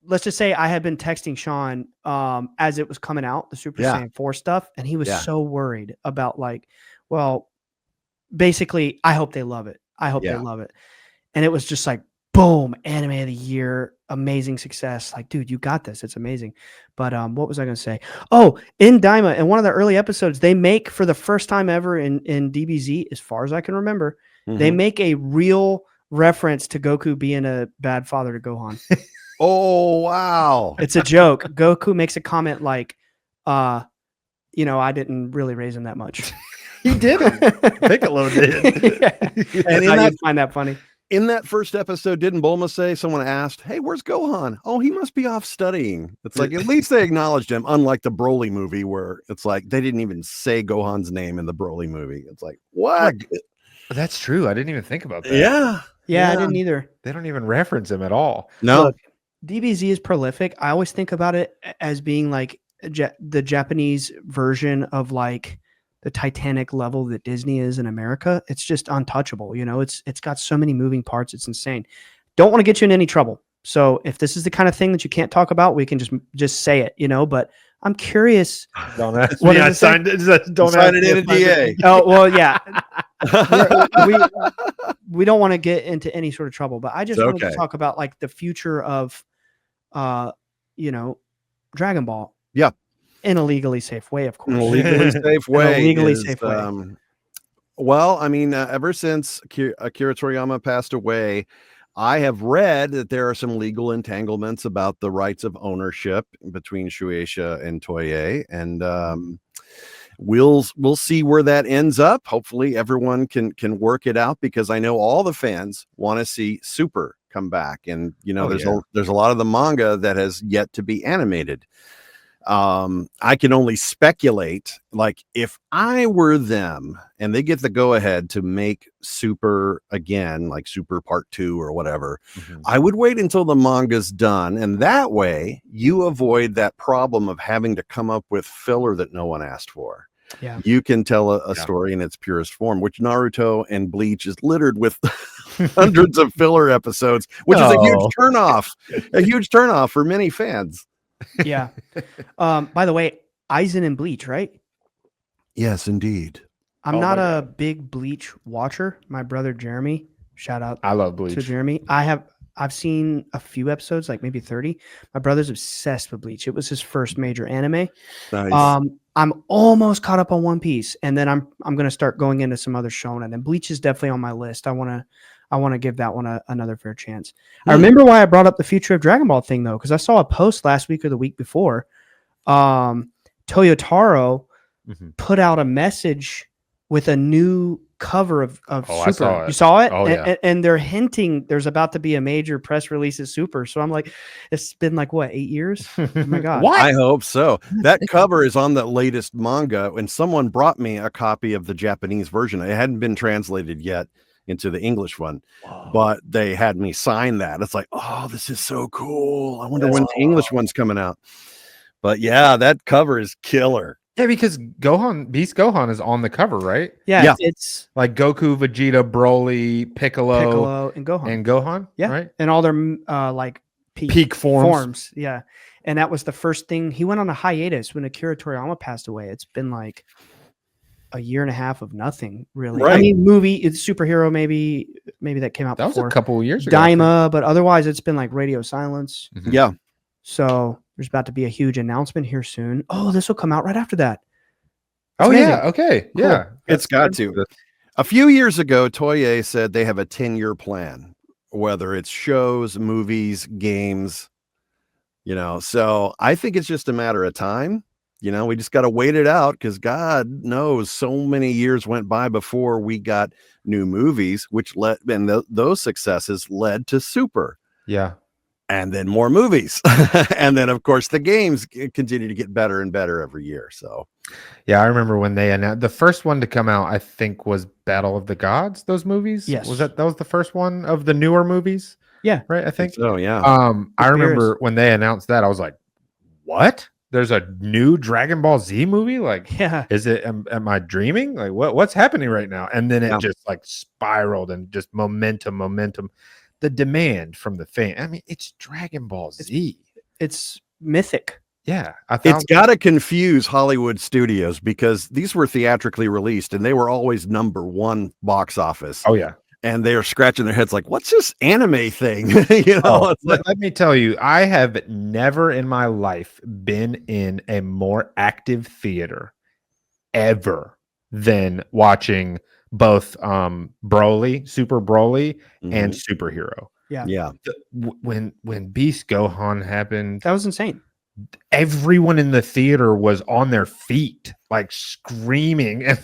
let's just say I had been texting Sean as it was coming out, the Super Saiyan 4 stuff, and he was so worried about like, well, basically, I hope they love it. I hope they love it. And it was just like, boom, anime of the year, amazing success. Like, dude, you got this. It's amazing. But what was I going to say? Oh, in Daima, in one of the early episodes, they make, for the first time ever in DBZ, as far as I can remember, they make a real reference to Goku being a bad father to Gohan. Oh, wow. It's a joke. Goku makes a comment like, you know, I didn't really raise him that much. He did. Piccolo did. And I find that funny. In that first episode, didn't Bulma say, someone asked, "Hey, where's Gohan?" Oh, he must be off studying. It's like, at least they acknowledged him, unlike the Broly movie where it's like they didn't even say Gohan's name in the Broly movie. It's like, what? That's true. I didn't even think about that. Yeah, I didn't either. They don't even reference him at all. No. Look, DBZ is prolific. I always think about it as being like the Japanese version of like the Titanic level that Disney is in America. It's just untouchable. You know, it's got so many moving parts. It's insane. Don't want to get you in any trouble. So if this is the kind of thing that you can't talk about, we can just say it, you know, but I'm curious. Don't ask What me. I does it say? signed it. Don't Sign ask it me in a if I- DA. Oh, well, yeah. we don't want to get into any sort of trouble, but I just It's wanted to okay. talk about like the future of, you know, Dragon Ball. Yeah. In a legally safe way, of course. In a legally safe way. legally safe way. Well, I mean, ever since Akira Toriyama passed away, I have read that there are some legal entanglements about the rights of ownership between Shueisha and Toei, and we'll see where that ends up. Hopefully, everyone can work it out, because I know all the fans want to see Super come back, and you know, there's a lot of the manga that has yet to be animated. I can only speculate, like if I were them and they get the go ahead to make Super again, like Super Part 2 or whatever, I would wait until the manga's done. And that way you avoid that problem of having to come up with filler that no one asked for. Yeah. You can tell a story in its purest form, which Naruto and Bleach is littered with hundreds of filler episodes, which is a huge turnoff for many fans. Yeah. By the way, Aizen and Bleach, right? Yes, indeed. I'm not a big Bleach watcher. My brother Jeremy, shout out I love Bleach. to Jeremy. I've seen a few episodes, like maybe 30. My brother's obsessed with Bleach. It was his first major anime. Nice. I'm almost caught up on One Piece, and then I'm going to start going into some other shonen. And Bleach is definitely on my list. I want to give that one another fair chance. I remember why I brought up the future of Dragon Ball thing though, because I saw a post last week or the week before. Toyotaro put out a message with a new cover of Super. I saw it. You saw it? Oh, yeah. And they're hinting there's about to be a major press release of Super. So I'm like, it's been like what, 8 years? Oh my god! I hope so. That cover is on the latest manga, and someone brought me a copy of the Japanese version. It hadn't been translated yet into the English one, but they had me sign that. It's like, oh, this is so cool. I wonder when the English one's coming out. But yeah, that cover is killer. Yeah, because Beast Gohan is on the cover, right? Yeah, it's like Goku, Vegeta, Broly, Piccolo, and Gohan. Yeah, right. And all their like peak forms. Yeah, and that was the first thing. He went on a hiatus when Akira Toriyama passed away. It's been like a year and a half of nothing, really. Right. I mean, movie, it's superhero, maybe that came out That before. was a couple of years ago. Daima, but otherwise it's been like radio silence. Yeah. So there's about to be a huge announcement here soon. Oh, this will come out right after that. Oh amazing. yeah, okay, cool. Yeah, it's got to. A few years ago, Toei said they have a 10-year plan, whether it's shows, movies, games, you know. So I think it's just a matter of time. You know, we just got to wait it out, because God knows so many years went by before we got new movies, which those successes led to Super. Yeah. And then more movies. And then, of course, the games continue to get better and better every year. So, yeah, I remember when they announced the first one to come out, I think was Battle of the Gods, those movies. Yes. That was the first one of the newer movies? Yeah. Right, I think. Oh, yeah. I remember when they announced that, I was like, what? There's a new Dragon Ball Z movie? Like, yeah. Is it, am I dreaming? Like, what's happening right now? And then it just like spiraled and just momentum. The demand from the fan. I mean, it's Dragon Ball Z. It's mythic. Yeah. It's got to confuse Hollywood studios, because these were theatrically released and they were always #1 box office. Oh, yeah. And they are scratching their heads like, what's this anime thing? You know, let me tell you, I have never in my life been in a more active theater ever than watching both Super Broly and Superhero. Yeah. When Beast Gohan happened, that was insane. Everyone in the theater was on their feet. like screaming and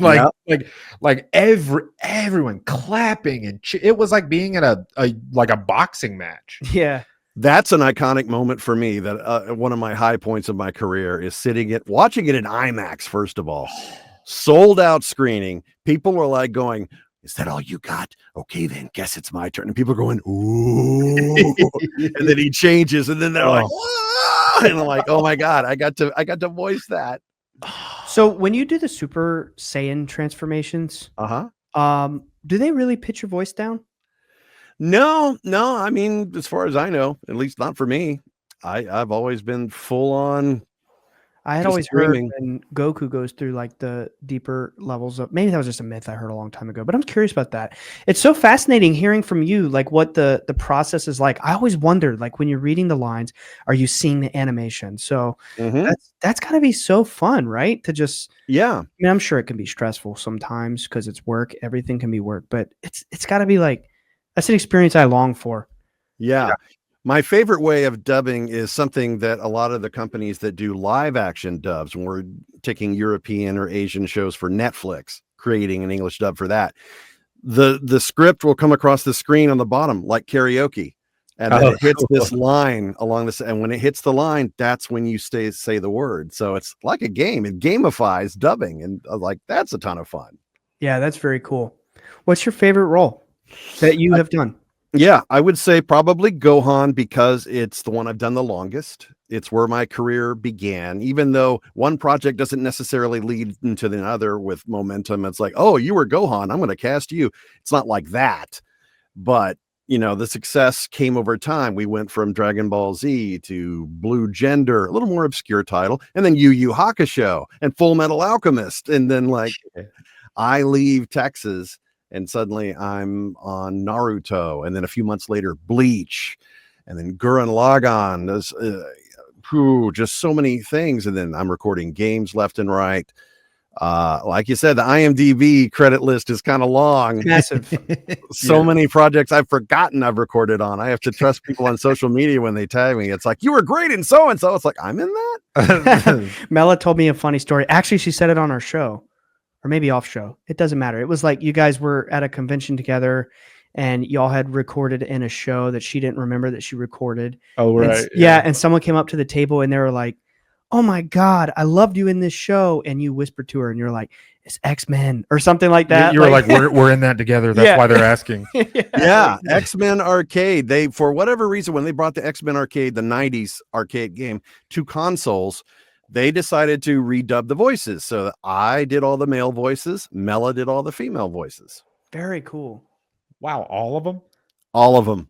like everyone clapping and it was like being in a like a boxing match. Yeah. That's an iconic moment for me. That one of my high points of my career is watching it in IMAX. First of all, sold out screening. People were like going, "Is that all you got? Okay, then guess it's my turn." And people are going, "Ooh!" And then he changes, and then they're like, "Whoa!" And I'm like, "Oh my god, I got to voice that." So when you do the Super Saiyan transformations, do they really pitch your voice down? No. I mean, as far as I know, at least not for me. I've always been full on. I had Just always heard screaming. when Goku goes through like the deeper levels of, maybe that was just a myth I heard a long time ago, but I'm curious about that. It's so fascinating hearing from you, like what the process is like. I always wondered, like when you're reading the lines, are you seeing the animation? So that's gotta be so fun, right? To just, Yeah. I mean, I'm sure it can be stressful sometimes because it's work. Everything can be work, but it's gotta be like, that's an experience I long for. Yeah. My favorite way of dubbing is something that a lot of the companies that do live action dubs, when we're taking European or Asian shows for Netflix, creating an English dub for that, the script will come across the screen on the bottom like karaoke. And then it hits this line along this. And when it hits the line, that's when you say the word. So it's like a game. It gamifies dubbing. And I was like, that's a ton of fun. Yeah, that's very cool. What's your favorite role that you have done? Yeah, I would say probably Gohan because it's the one I've done the longest. It's where my career began, even though one project doesn't necessarily lead into the other with momentum. It's like, oh, you were Gohan, I'm going to cast you. It's not like that. But, the success came over time. We went from Dragon Ball Z to Blue Gender, a little more obscure title, and then Yu Yu Hakusho and Full Metal Alchemist. And then I leave Texas and suddenly I'm on Naruto, and then a few months later, Bleach, and then Gurren Lagann. There's just so many things, and then I'm recording games left and right. Like you said, the IMDb credit list is kind of long. Massive. So many projects I've forgotten I've recorded on. I have to trust people on social media when they tag me. It's like, you were great in so and so. It's like, I'm in that. Mela told me a funny story. Actually, she said it on our show. Or maybe off show. It doesn't matter. It was like you guys were at a convention together and y'all had recorded in a show that she didn't remember that she recorded. Oh, right. Yeah. And someone came up to the table and they were like, "Oh my God, I loved you in this show." And you whispered to her and you're like, "It's X-Men," or something like that. You were like, we're in that together. That's why they're asking. Yeah. X-Men Arcade. They, for whatever reason, when they brought the X-Men Arcade, the 90s arcade game, to consoles, they decided to redub the voices. So I did all the male voices. Mela did all the female voices. Very cool. Wow. All of them? All of them.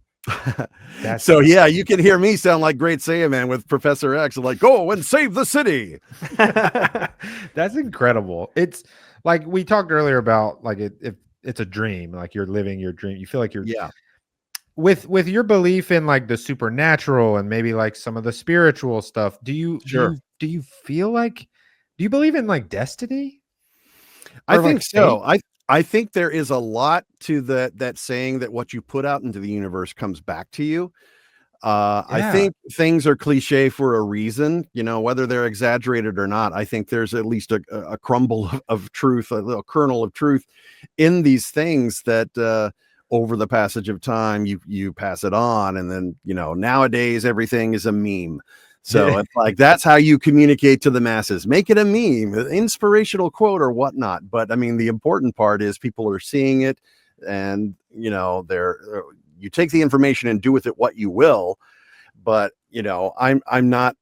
So yeah, you can hear me sound like Great Saiyaman with Professor X, like, go and save the city. That's incredible. It's like we talked earlier about like if it's a dream, like you're living your dream. You feel like you're with your belief in like the supernatural and maybe like some of the spiritual stuff. Do you feel like, do you believe in like destiny? I think so. I think there is a lot to that saying that what you put out into the universe comes back to you. I think things are cliche for a reason, whether they're exaggerated or not. I think there's at least a crumble of truth, a little kernel of truth in these things that over the passage of time, you pass it on. And then, nowadays everything is a meme. So it's like, that's how you communicate to the masses. Make it a meme, an inspirational quote or whatnot. But I mean, the important part is people are seeing it and, you take the information and do with it what you will. But, I'm not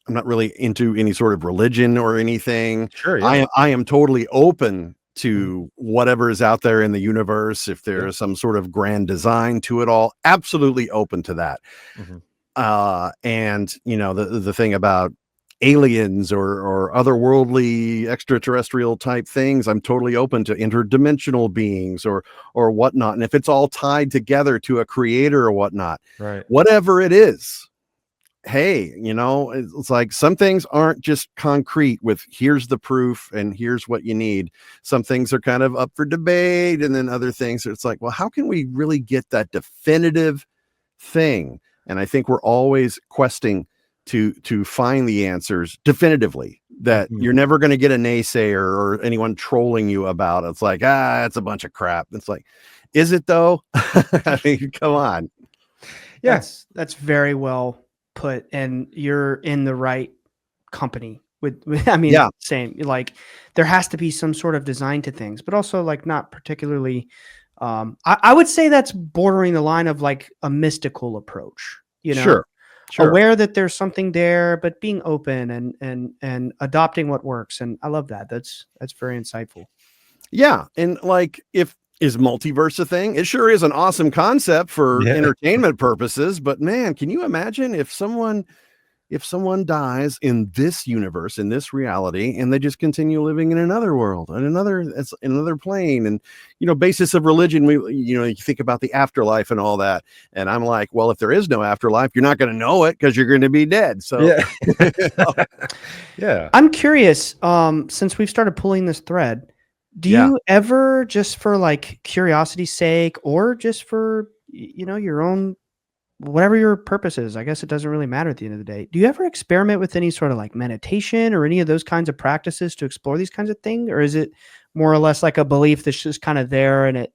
really into any sort of religion or anything. Sure. Yeah. I am totally open to whatever is out there in the universe. If there is some sort of grand design to it all, absolutely open to that. And the thing about aliens or otherworldly extraterrestrial type things, I'm totally open to interdimensional beings or whatnot. And if it's all tied together to a creator or whatnot, right, whatever it is, hey, it's like some things aren't just concrete with here's the proof and here's what you need. Some things are kind of up for debate, and then other things it's like, well, how can we really get that definitive thing? And I think we're always questing to find the answers definitively, that you're never going to get a naysayer or anyone trolling you about it. It's like, it's a bunch of crap. It's like, is it though? I mean, come on. Yes, that's very well put, and you're in the right company with I mean, Yeah. same, like there has to be some sort of design to things, but also like not particularly I would say that's bordering the line of like a mystical approach, you know. Sure. Aware that there's something there, but being open and adopting what works. And I love that. That's very insightful. Yeah. And like, is multiverse a thing? It sure is an awesome concept for entertainment purposes, but man, can you imagine if someone dies in this universe, in this reality, and they just continue living in another world, in another plane, and basis of religion, you think about the afterlife and all that, and I'm like, well, if there is no afterlife, you're not going to know it because you're going to be dead. So yeah. I'm curious, since we've started pulling this thread, do you ever, just for like curiosity's sake, or just for your own, whatever your purpose is, I guess it doesn't really matter at the end of the day, do you ever experiment with any sort of like meditation or any of those kinds of practices to explore these kinds of things? Or is it more or less like a belief that's just kind of there and it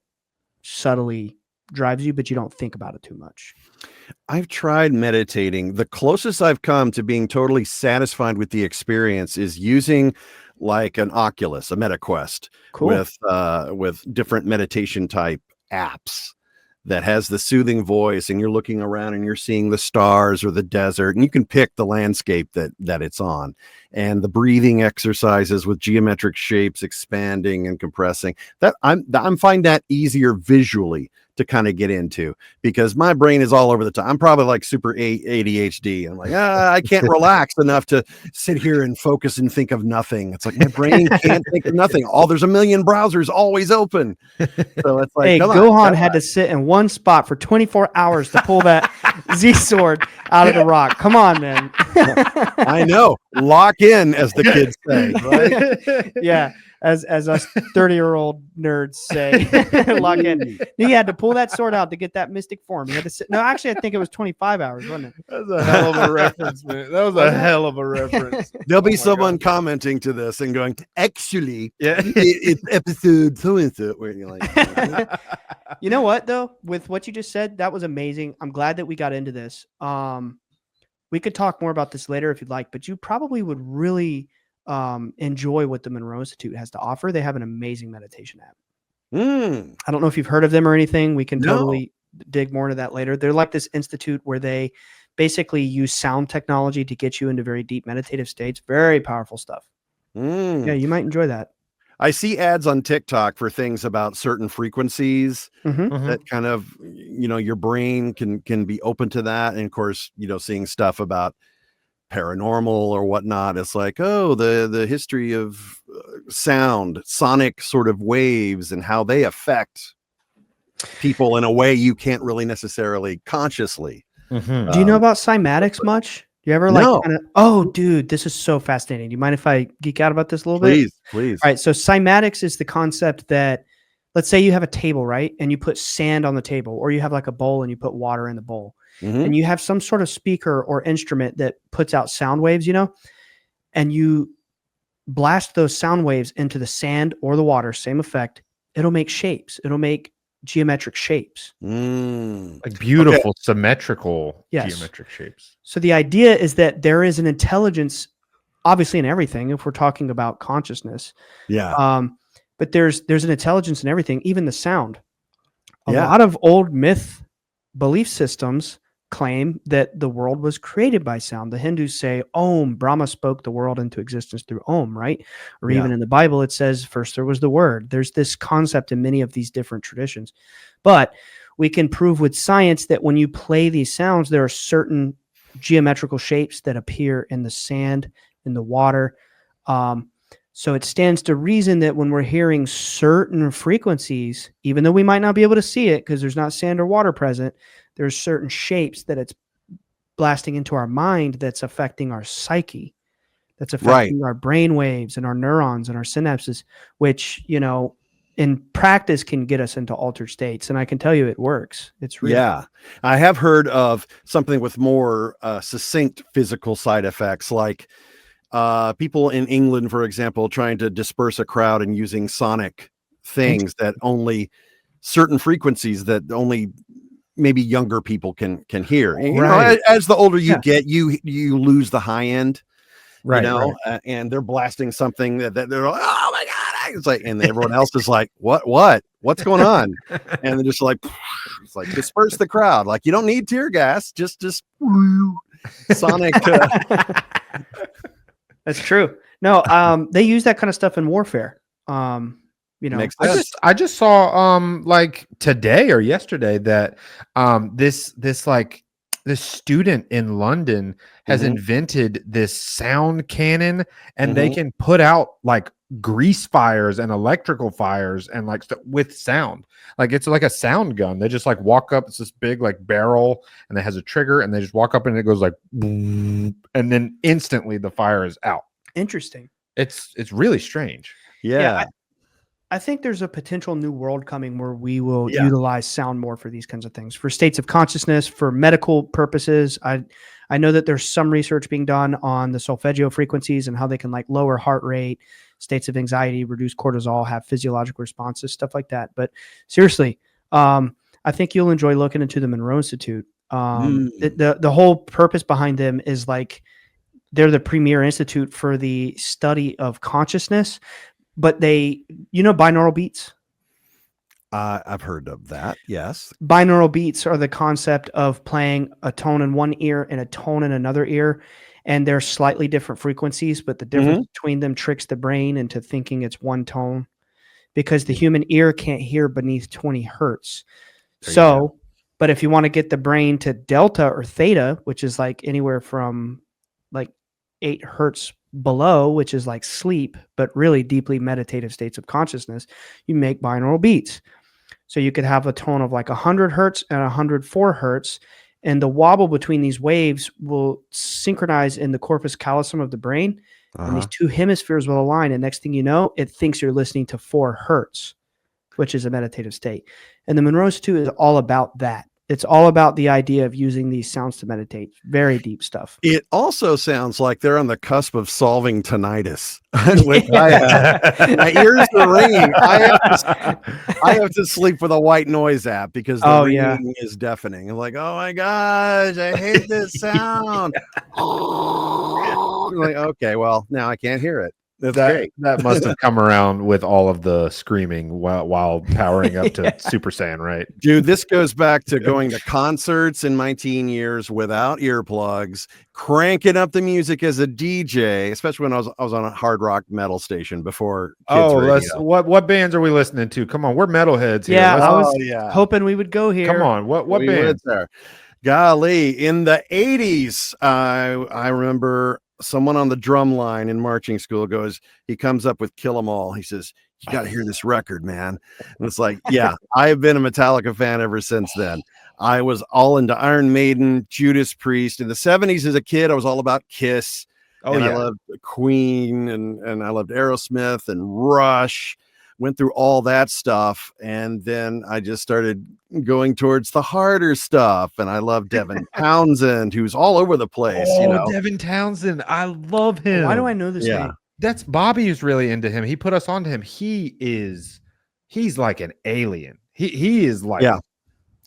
subtly drives you, but you don't think about it too much? I've tried meditating. The closest I've come to being totally satisfied with the experience is using like an Oculus, a MetaQuest, with different meditation type apps that has the soothing voice, and you're looking around and you're seeing the stars or the desert, and you can pick the landscape that it's on, and the breathing exercises with geometric shapes expanding and compressing. That I'm find that easier visually to kind of get into, because my brain is all over the time. I'm probably like super ADHD. I'm like, I can't relax enough to sit here and focus and think of nothing. It's like my brain can't think of nothing. There's a million browsers always open. So it's like, Gohan had to sit in one spot for 24 hours to pull that Z sword out of the rock. Come on, man. I know. Lock in, as the kids say, right? Yeah. As us 30-year-old nerds say, lock in. He had to pull that sword out to get that mystic form. He had to sit. No, actually, I think it was 25 hours, wasn't it? That was a hell of a reference, man. That was a hell of a reference. There'll be someone commenting to this and going, actually, it's episode so-and-so. Where you're like, you know what, though? With what you just said, that was amazing. I'm glad that we got into this. We could talk more about this later if you'd like, but you probably would really enjoy what the Monroe Institute has to offer. They have an amazing meditation app. I don't know if you've heard of them or anything. We can totally dig more into that later. They're like this institute where they basically use sound technology to get you into very deep meditative states. Very powerful stuff. Yeah, you might enjoy that. I see ads on TikTok for things about certain frequencies that kind of, your brain can be open to that. And of course, seeing stuff about paranormal or whatnot. It's like, the history of sound, sonic sort of waves, and how they affect people in a way you can't really necessarily consciously. Do you know about cymatics much? Do you ever dude, this is so fascinating. Do you mind if I geek out about this a little bit? Please. All right. So cymatics is the concept that, let's say you have a table, right? And you put sand on the table, or you have like a bowl and you put water in the bowl. And you have some sort of speaker or instrument that puts out sound waves, and you blast those sound waves into the sand or the water, same effect. It'll make shapes. It'll make geometric shapes. Like beautiful, symmetrical geometric shapes. So the idea is that there is an intelligence, obviously, in everything, if we're talking about consciousness. Yeah. But there's an intelligence in everything, even the sound. A lot of old myth belief systems claim that the world was created by sound. The Hindus say Om, Brahma spoke the world into existence through Om, right? Or even in the Bible, it says first there was the word. There's this concept in many of these different traditions. But we can prove with science that when you play these sounds, there are certain geometrical shapes that appear in the sand, in the water. So it stands to reason that when we're hearing certain frequencies, even though we might not be able to see it because there's not sand or water present, there's certain shapes that it's blasting into our mind that's affecting our psyche, that's affecting our brain waves and our neurons and our synapses, which, in in practice can get us into altered states. And I can tell you it works. It's real. Yeah. I have heard of something with more succinct physical side effects, like people in England, for example, trying to disperse a crowd and using sonic things that only certain frequencies that only maybe younger people can hear. And, you know, as the older you get, you lose the high end, you know, and they're blasting something that they're like, oh my God. It's like, and everyone else is like, what's going on? And they're just like, it's like, disperse the crowd. Like, you don't need tear gas. Just sonic. That's true. No, they use that kind of stuff in warfare. You know, I just saw like today or yesterday that this student in London has invented this sound cannon, and they can put out like grease fires and electrical fires and like with sound. Like it's like a sound gun. They just like walk up, it's this big like barrel, and it has a trigger, and they just walk up and it goes like boom, and then instantly the fire is out. Interesting. It's really strange. Yeah. I think there's a potential new world coming where we will utilize sound more for these kinds of things, for states of consciousness, for medical purposes. I know that there's some research being done on the solfeggio frequencies and how they can like lower heart rate, states of anxiety, reduce cortisol, have physiological responses, stuff like that. But seriously, I think you'll enjoy looking into the Monroe Institute. The whole purpose behind them is like they're the premier institute for the study of consciousness. But they, you know, binaural beats. I've heard of that. Yes. Binaural beats are the concept of playing a tone in one ear and a tone in another ear. And they're slightly different frequencies, but the difference between them tricks the brain into thinking it's one tone because the human ear can't hear beneath 20 hertz. So, but if you want to get the brain to delta or theta, which is like anywhere from like 8 hertz below, which is like sleep, but really deeply meditative states of consciousness, you make binaural beats. So you could have a tone of like 100 hertz and 104 hertz, and the wobble between these waves will synchronize in the corpus callosum of the brain, and these two hemispheres will align, and next thing you know, it thinks you're listening to 4 hertz, which is a meditative state. And the Monroe Institute is all about that. It's all about the idea of using these sounds to meditate. Very deep stuff. It also sounds like they're on the cusp of solving tinnitus. My ears are ringing. I have to sleep with a white noise app because the ringing is deafening. I'm like, oh my gosh, I hate this sound. Like, okay, well, now I can't hear it. That's great. That must have come around with all of the screaming while powering up to Super Saiyan, right? Dude, this goes back to going to concerts in my teen years without earplugs, cranking up the music as a DJ, especially when I was on a hard rock metal station before kids radio. What bands are we listening to? Come on, we're metalheads here. Yeah, I was hoping we would go here. Come on, what bands there? Golly, in the 80s, I remember someone on the drum line in marching school he comes up with Kill 'Em All. He says, you got to hear this record, man. And it's like, yeah, I've been a Metallica fan ever since then. I was all into Iron Maiden, Judas Priest. In the 70s as a kid, I was all about Kiss. I loved Queen and I loved Aerosmith and Rush. Went through all that stuff, and then I just started going towards the harder stuff, and I love Devin Townsend, who's all over the place. Devin Townsend, I love him. Why do I know this name? That's Bobby who's really into him. He put us onto him. He's like an alien. He is like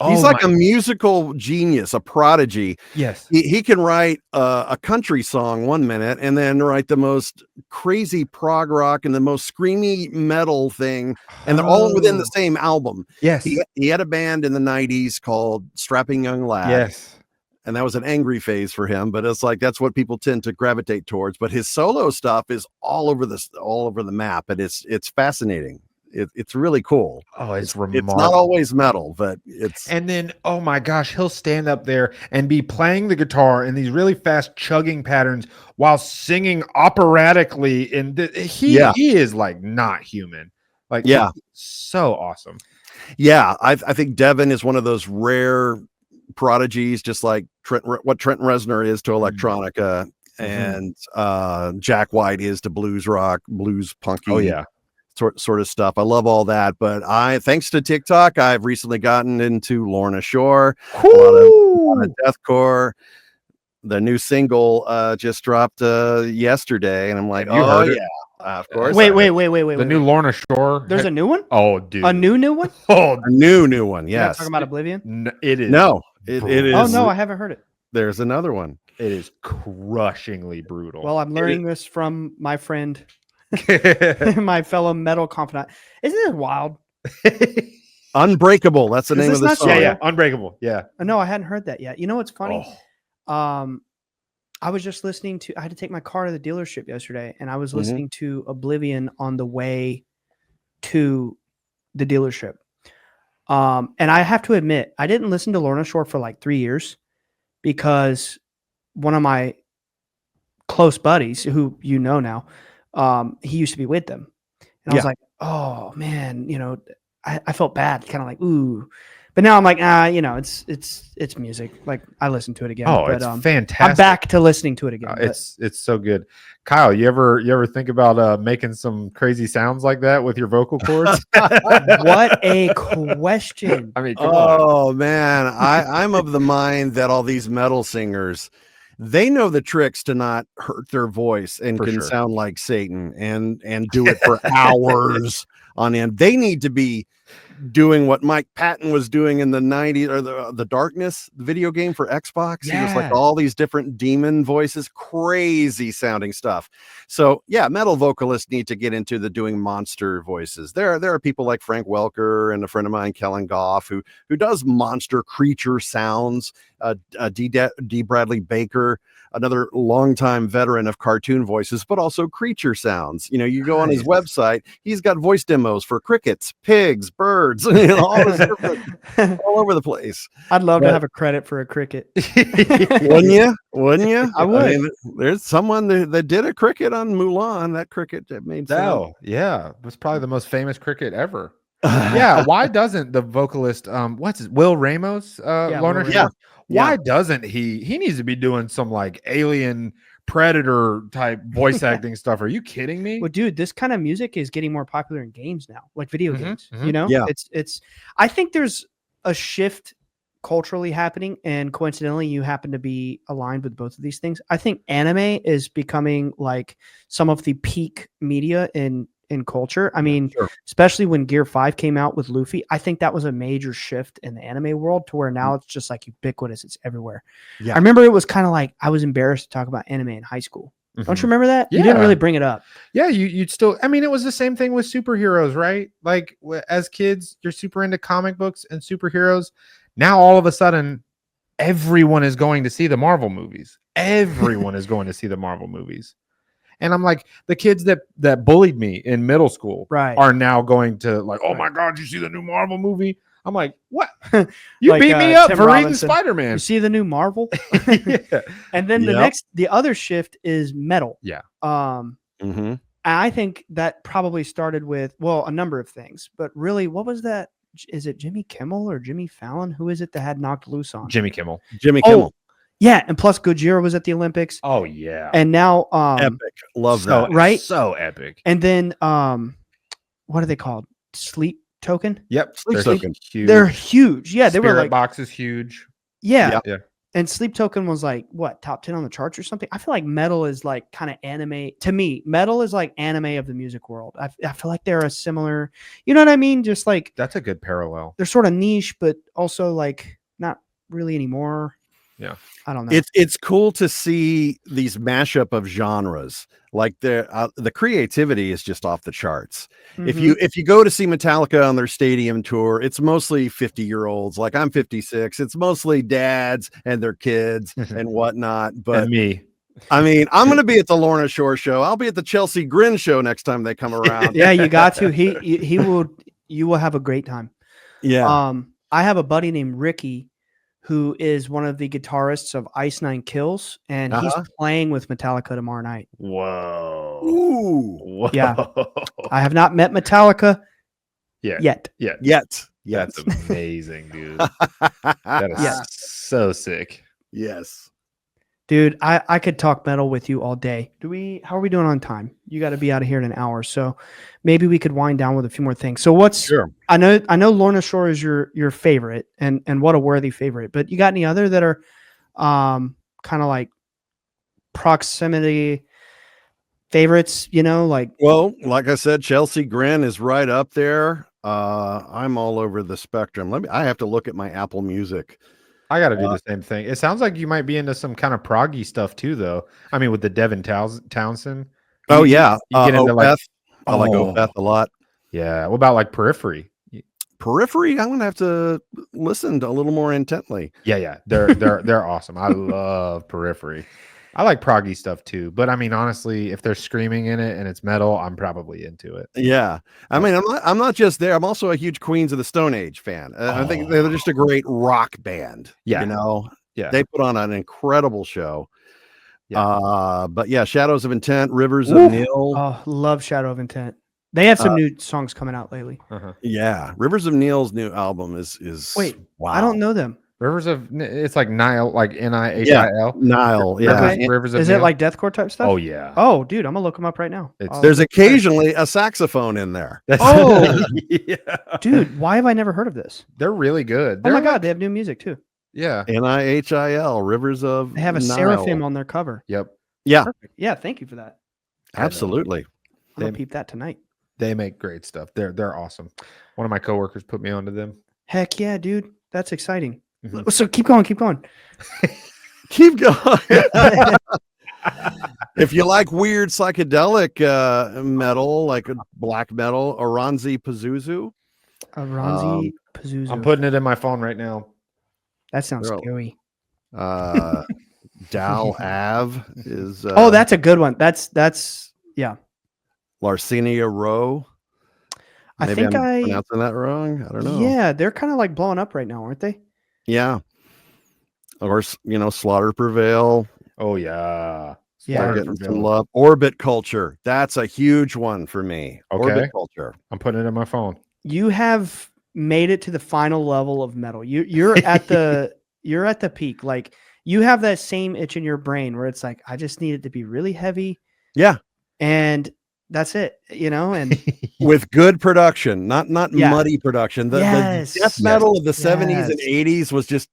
he's like a musical genius, a prodigy. Yes. He can write a country song one minute and then write the most crazy prog rock and the most screamy metal thing. And they're all within the same album. Yes. He had a band in the 90s called Strapping Young Lad. Yes. And that was an angry phase for him, but it's like that's what people tend to gravitate towards. But his solo stuff is all over the map, and it's fascinating. It's really cool. Oh, it's remarkable. It's not always metal, but it's. And then, oh my gosh, he'll stand up there and be playing the guitar in these really fast chugging patterns while singing operatically. And he is like not human. Like, so awesome. Yeah, I think Devin is one of those rare prodigies, just like what Trenton Reznor is to electronica, and Jack White is to blues rock, blues punky. Oh yeah. sort of stuff. I love all that, but thanks to TikTok, I've recently gotten into Lorna Shore, a lot of deathcore. The new single just dropped yesterday, and I'm like, Have you heard it? Of course. Wait. The new Lorna Shore. There's a new one? Oh, dude. A new one? Oh, A new one. You're not Yes. talking about Oblivion? it is. No, it is. Oh, no, I haven't heard it. There's another one. It is crushingly brutal. Well, I'm learning this from my friend, my fellow metal confidant. Isn't it wild? Unbreakable. That's the name this of the not song. yeah, Unbreakable. Yeah. No, I hadn't heard that yet. You know what's funny? Oh. I was just listening to, I had to take my car to the dealership yesterday, and I was Mhm. listening to Oblivion on the way to the dealership. And I have to admit, I didn't listen to Lorna Shore for like 3 years because one of my close buddies, who you know now, he used to be with them. And I was like, oh man, I felt bad, kind of like, ooh. But now I'm like, it's music. Like I listen to it again. Oh, but, it's fantastic. I'm back to listening to it again. It's so good. Kyle, you ever think about making some crazy sounds like that with your vocal cords? What a question. I mean, come on. Oh man, I'm of the mind that all these metal singers, they know the tricks to not hurt their voice and For can sure. sound like Satan and do it for hours on end. They need to be doing what Mike Patton was doing in the 90s, or the Darkness video game for Xbox. He was like Yeah. all these different demon voices, crazy sounding stuff. So yeah, metal vocalists need to get into the doing monster voices. There are people like Frank Welker and a friend of mine, Kellen Goff, who does monster creature sounds. D. Bradley Baker, another longtime veteran of cartoon voices, but also creature sounds. You go on his website, he's got voice demos for crickets, pigs, birds, all this different, all over the place. I'd love to have a credit for a cricket. Wouldn't you? I would. mean, there's someone that did a cricket on Mulan. That cricket that made sound. Oh, yeah. It was probably the most famous cricket ever. Yeah. Why doesn't the vocalist, what's his, Will Ramos, Lorna Will Shore? Ramos. Why doesn't he needs to be doing some like alien predator type voice acting stuff. Are you kidding me? Well, dude, this kind of music is getting more popular in games now, like video games. Yeah. It's. I think there's a shift culturally happening, and coincidentally, you happen to be aligned with both of these things. I think anime is becoming like some of the peak media in culture. I mean, especially when Gear 5 came out with Luffy, I think that was a major shift in the anime world to where now it's just like ubiquitous. It's everywhere. Yeah. I remember it was kind of like I was embarrassed to talk about anime in high school. Don't you remember that? You didn't really bring it up. Yeah, you'd still. I mean, it was the same thing with superheroes, right? Like as kids, you're super into comic books and superheroes. Now all of a sudden, everyone is going to see the Marvel movies. Everyone is going to see the Marvel movies. And I'm like, the kids that bullied me in middle school are now going to like, oh my God, you see the new Marvel movie? I'm like, what? You Like, beat me up Tim for reading Robinson. Spider-Man. You see the new Marvel? Yeah. And then the other shift is metal. Yeah. Mm-hmm. I think that probably started with, well, a number of things, but really, what was that? Is it Jimmy Kimmel or Jimmy Fallon? Who is it that had Knocked Loose on? Jimmy Kimmel. Jimmy Kimmel. Yeah, and plus Gojira was at the Olympics. Oh yeah. And now Epic. Love so, that. right? So epic. And then what are they called? Sleep Token? Yep. Sleep Token. Huge. They're huge. Yeah, they were Spirit like Box is huge. yeah. Yeah. And Sleep Token was like what, top 10 on the charts or something? I feel like metal is like kind of anime. To me, metal is like anime of the music world. I feel like they're a similar, you know what I mean? Just like That's a good parallel. they're sort of niche, but also like not really anymore. Yeah. I don't know. It's cool to see these mashup of genres. Like the creativity is just off the charts. Mhm. If you go to see Metallica on their stadium tour, it's mostly 50-year-olds. Like I'm 56. It's mostly dads and their kids and whatnot. But And me. I mean, I'm going to be at the Lorna Shore show. I'll be at the Chelsea Grin show next time they come around. Yeah, you got to. You will have a great time. Yeah. I have a buddy named Ricky who is one of the guitarists of Ice Nine Kills, and he's playing with Metallica tomorrow night. Whoa. Ooh. Whoa. Yeah. I have not met Metallica yet. Yet. That's amazing, dude. That is Yeah. so sick. Yes. Dude, I could talk metal with you all day. How are we doing on time? You got to be out of here in an hour. So maybe we could wind down with a few more things. So Sure. I know Lorna Shore is your favorite and what a worthy favorite, but you got any other that are kind of like proximity favorites, like Well, like I said, Chelsea Grin is right up there. I'm all over the spectrum. I have to look at my Apple Music. I got to do the same thing. It sounds like you might be into some kind of proggy stuff too, though. I mean, with the Devin Townsend. Oh yeah, you get into Opeth. like I like Opeth a lot. Yeah. What about like Periphery? Periphery, I'm gonna have to listen to a little more intently. Yeah. They're awesome. I love Periphery. I like proggy stuff too, but I mean, honestly, if they're screaming in it and it's metal, I'm probably into it. Yeah, I mean, I'm not just there. I'm also a huge Queens of the Stone Age fan. I think they're just a great rock band. Yeah, yeah, they put on an incredible show. Yeah. But yeah, Shadows of Intent, Rivers of Neil. Oh, love Shadow of Intent. They have some new songs coming out lately. Yeah, Rivers of Neil's new album is wait. Wow. I don't know them. Rivers of it's like Nile, like Nihil. Nile. Yeah. Okay. Rivers of Is Nile? it like deathcore type stuff? Oh yeah. Oh, dude, I'm gonna look them up right now. There's occasionally a saxophone in there. Oh, yeah. Dude, why have I never heard of this? They're really good. Oh my god, they have new music too. Yeah. Nihil, Rivers of They have a Nile. seraphim on their cover. Yep. Yeah. Perfect. Yeah, thank you for that. Absolutely. I'm gonna peep that tonight. They make great stuff. They're awesome. One of my coworkers put me onto them. Heck yeah, dude. That's exciting. So keep going. Keep going. If you like weird psychedelic metal, like black metal, Aranzi Pazuzu. Aranzi Pazuzu. I'm putting it in my phone right now. That sounds scary. Dal Ave is. Oh, that's a good one. That's yeah. Larcinia Row. I think I'm pronouncing that wrong. I don't know. Yeah, they're kind of like blowing up right now, aren't they? Yeah. Or Slaughter Prevail. Oh yeah. Yeah. Getting some love. Orbit Culture. That's a huge one for me. Okay. Orbit Culture. I'm putting it in my phone. You have made it to the final level of metal. You're at the you're at the peak. Like you have that same itch in your brain where it's like, I just need it to be really heavy. Yeah. And that's it, and with good production, not muddy production. The death metal of the 70s and 80s was just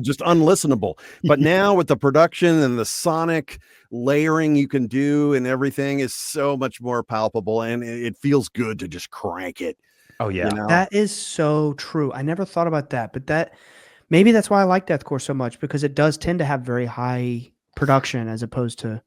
just unlistenable. But now with the production and the sonic layering you can do and everything is so much more palpable, and it feels good to just crank it. Oh yeah. That is so true. I never thought about that, but maybe that's why I like deathcore so much, because it does tend to have very high production as opposed to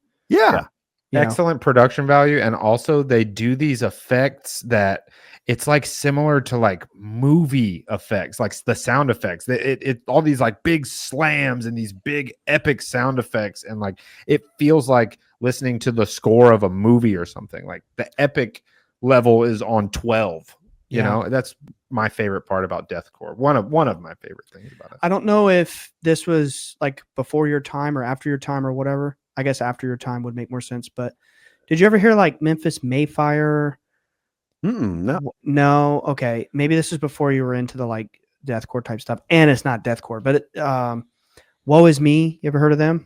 excellent production value. And also they do these effects that it's like similar to like movie effects, like the sound effects. It all these like big slams and these big epic sound effects, and like it feels like listening to the score of a movie or something. Like the epic level is on 12. You know, that's my favorite part about deathcore. One of my favorite things about it. I don't know if this was like before your time or after your time or whatever. I guess after your time would make more sense. But did you ever hear like Memphis Mayfire? No. No. Okay. Maybe this is before you were into the like deathcore type stuff. And it's not deathcore, but Woe Is Me. You ever heard of them?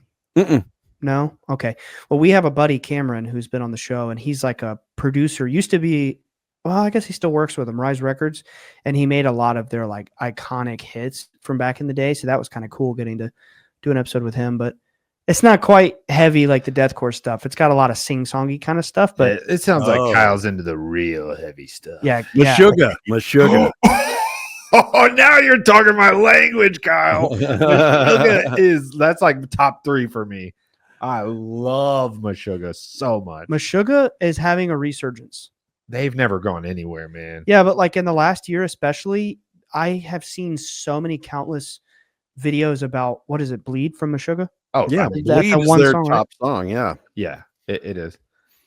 No. Okay. Well, we have a buddy, Cameron, who's been on the show, and he's like a producer. Used to be, well, I guess he still works with them, Rise Records, and he made a lot of their like iconic hits from back in the day. So that was kind of cool getting to do an episode with him. But it's not quite heavy like the deathcore stuff. It's got a lot of sing-songy kind of stuff, but it sounds like Kyle's into the real heavy stuff. Yeah. Meshuggah. Oh, now you're talking my language, Kyle. That's like top 3 for me. I love Meshuggah so much. Meshuggah is having a resurgence. They've never gone anywhere, man. Yeah, but like in the last year especially, I have seen so many countless videos about, what is it, Bleed from Meshuggah? Oh, yeah, Bleed is their song, top right? song. Yeah, it is.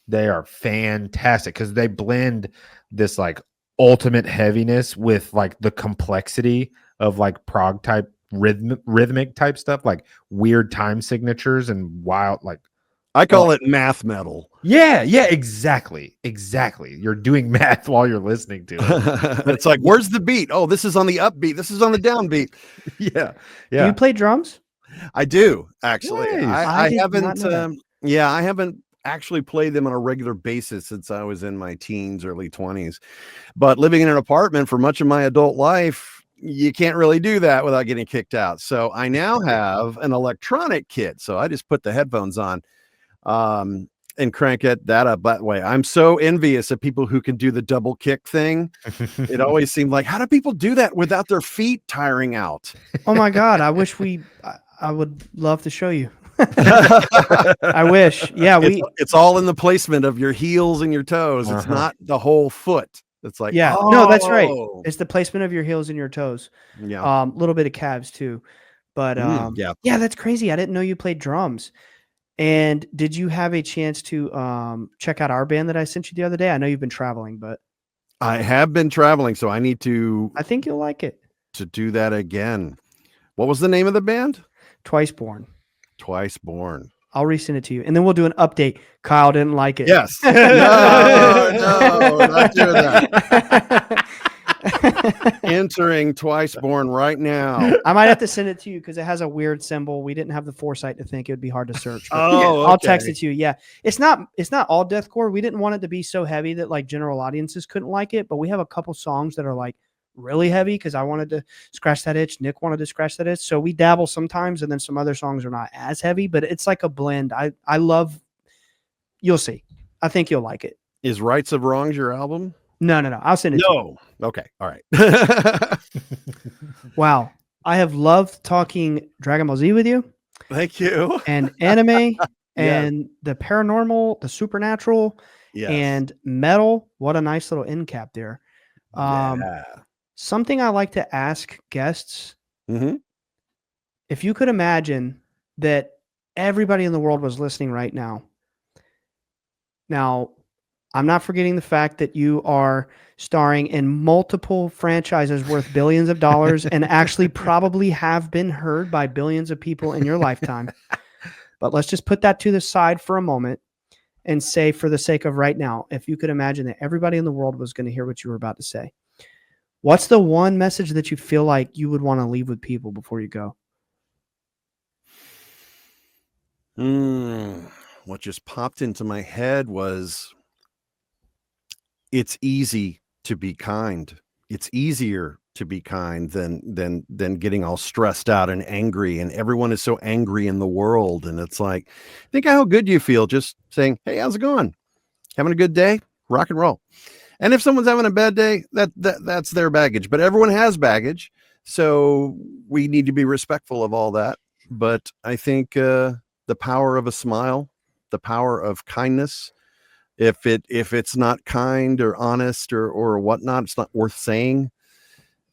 They are fantastic because they blend this like ultimate heaviness with like the complexity of like prog type rhythmic type stuff, like weird time signatures and wild, like I call it math metal. Yeah, exactly. You're doing math while you're listening to it. It's like, where's the beat? Oh, this is on the upbeat. This is on the downbeat. Yeah. Do you play drums? I do actually. Nice. I I did not haven't. know that. Yeah, I haven't actually played them on a regular basis since I was in my teens, early 20s. But living in an apartment for much of my adult life, you can't really do that without getting kicked out. So I now have an electronic kit. So I just put the headphones on. And crank that up that way. I'm so envious of people who can do the double kick thing. It always seemed like, how do people do that without their feet tiring out? Oh my God. I wish I would love to show you. I wish. Yeah. It's all in the placement of your heels and your toes. It's not the whole foot. It's like, yeah, no, that's right. oh. It's the placement of your heels and your toes. Yeah. A little bit of calves too. But Yeah. yeah, that's crazy. I didn't know you played drums. And did you have a chance to check out our band that I sent you the other day? I know you've been traveling, but I have been traveling, so I need I think you'll like it. to do that again. What was the name of the band? Twice Born. Twice Born. I'll resend it to you. And then we'll do an update. Kyle didn't like it. Yes. No, not doing that. Entering Twice Born right now. I might have to send it to you because it has a weird symbol. We didn't have the foresight to think it would be hard to search. But I'll text it to you. Yeah. It's not all deathcore. We didn't want it to be so heavy that like general audiences couldn't like it, but we have a couple songs that are like really heavy because I wanted to scratch that itch. Nick wanted to scratch that itch. So we dabble sometimes, and then some other songs are not as heavy, but it's like a blend. I love, you'll see. I think you'll like it. Is Rights of Wrongs your album? No. I'll send it to you. Okay. All right. Wow. I have loved talking Dragon Ball Z with you Thank you. and anime and the paranormal, the supernatural, Yes. and metal. What a nice little end cap there. Something I like to ask guests, Mhm. if you could imagine that everybody in the world was listening right now. Now, I'm not forgetting the fact that you are starring in multiple franchises worth billions of dollars and actually probably have been heard by billions of people in your lifetime. But let's just put that to the side for a moment and say, for the sake of right now, if you could imagine that everybody in the world was going to hear what you were about to say, what's the one message that you feel like you would want to leave with people before you go? What just popped into my head was, it's easy to be kind. It's easier to be kind than getting all stressed out and angry. And everyone is so angry in the world. And it's like, think how good you feel just saying, hey, how's it going? Having a good day? Rock and roll. And if someone's having a bad day, that's their baggage. But everyone has baggage. So we need to be respectful of all that. But I think the power of a smile, the power of kindness, if it's not kind or honest or whatnot, it's not worth saying.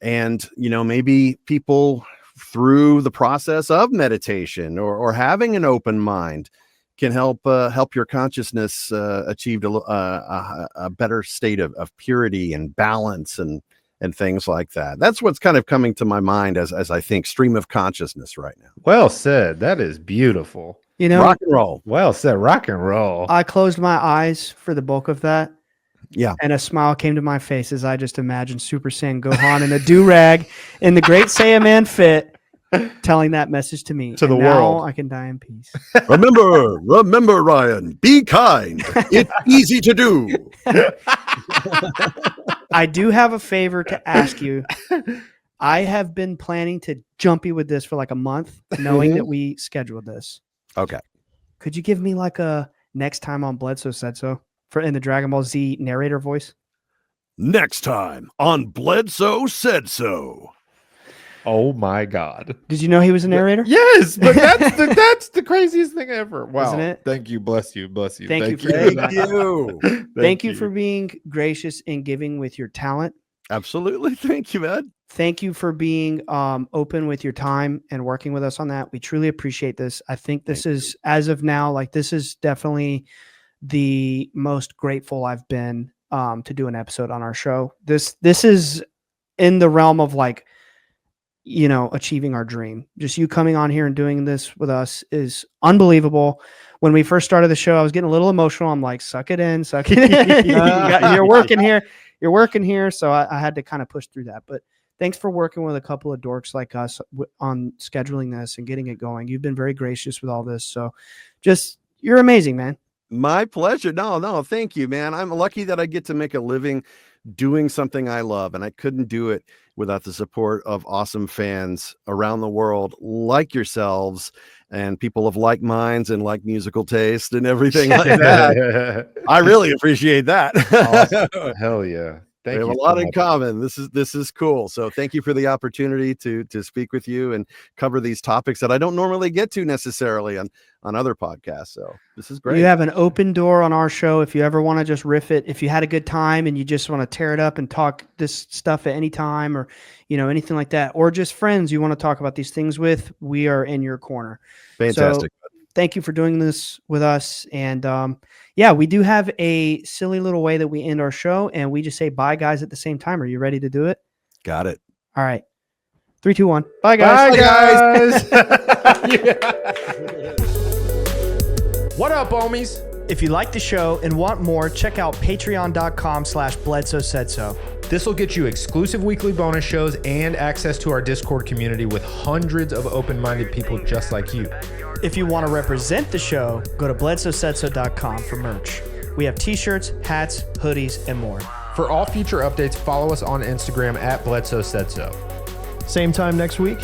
And maybe people through the process of meditation or having an open mind can help your consciousness achieve a better state of purity and balance and things like that. That's what's kind of coming to my mind as I think stream of consciousness right now. Well said. That is beautiful. Rock and roll. Well said. Rock and roll. I closed my eyes for the bulk of that. Yeah. And a smile came to my face as I just imagined Super Saiyan Gohan in a do-rag in the Great Saiyaman fit, telling that message to me. To the now world. I can die in peace. Remember, Ryan, be kind. It's easy to do. I do have a favor to ask you. I have been planning to jump you with this for like a month, knowing that we scheduled this. Okay. Could you give me like a next time on Bledsoe Said So in the Dragon Ball Z narrator voice? Next time on Bledsoe Said So. Oh my God. Did you know he was a narrator? Yes, but that's the craziest thing ever. Wow. Isn't it? Thank you. Bless you. Thank you for Thank that. you. Thank you for being gracious and giving with your talent. Absolutely. Thank you, Ed. Thank you for being open with your time and working with us on that. We truly appreciate this. I think this is, as of now, like this is definitely the most grateful I've been to do an episode on our show. This is in the realm of like, achieving our dream. Just you coming on here and doing this with us is unbelievable. When we first started the show, I was getting a little emotional. I'm like, suck it in. You're working here. You're working here. So I had to kind of push through that. But thanks for working with a couple of dorks like us on scheduling this and getting it going. You've been very gracious with all this. So you're amazing, man. My pleasure. No, thank you, man. I'm lucky that I get to make a living doing something I love, and I couldn't do it without the support of awesome fans around the world like yourselves and people of like minds and like musical taste and everything like that. I really appreciate that. Awesome. Hell yeah. We have a lot in common. This is cool. So thank you for the opportunity to speak with you and cover these topics that I don't normally get to necessarily on other podcasts. So this is great. You have an open door on our show. If you ever want to just riff it, if you had a good time and you just want to tear it up and talk this stuff at any time or, anything like that, or just friends you want to talk about these things with, we are in your corner. Fantastic. So, thank you for doing this with us. And we do have a silly little way that we end our show, and we just say bye, guys, at the same time. Are you ready to do it? Got it. All right. 3, 2, 1. Bye, guys. Bye, guys. What up, homies? If you like the show and want more, check out patreon.com/Bledsoe said so. This will get you exclusive weekly bonus shows and access to our Discord community with hundreds of open-minded people just like you. If you want to represent the show, go to bledsoesaidso.com for merch. We have t-shirts, hats, hoodies, and more. For all future updates, follow us on Instagram at Bledsoe Said So. Same time next week.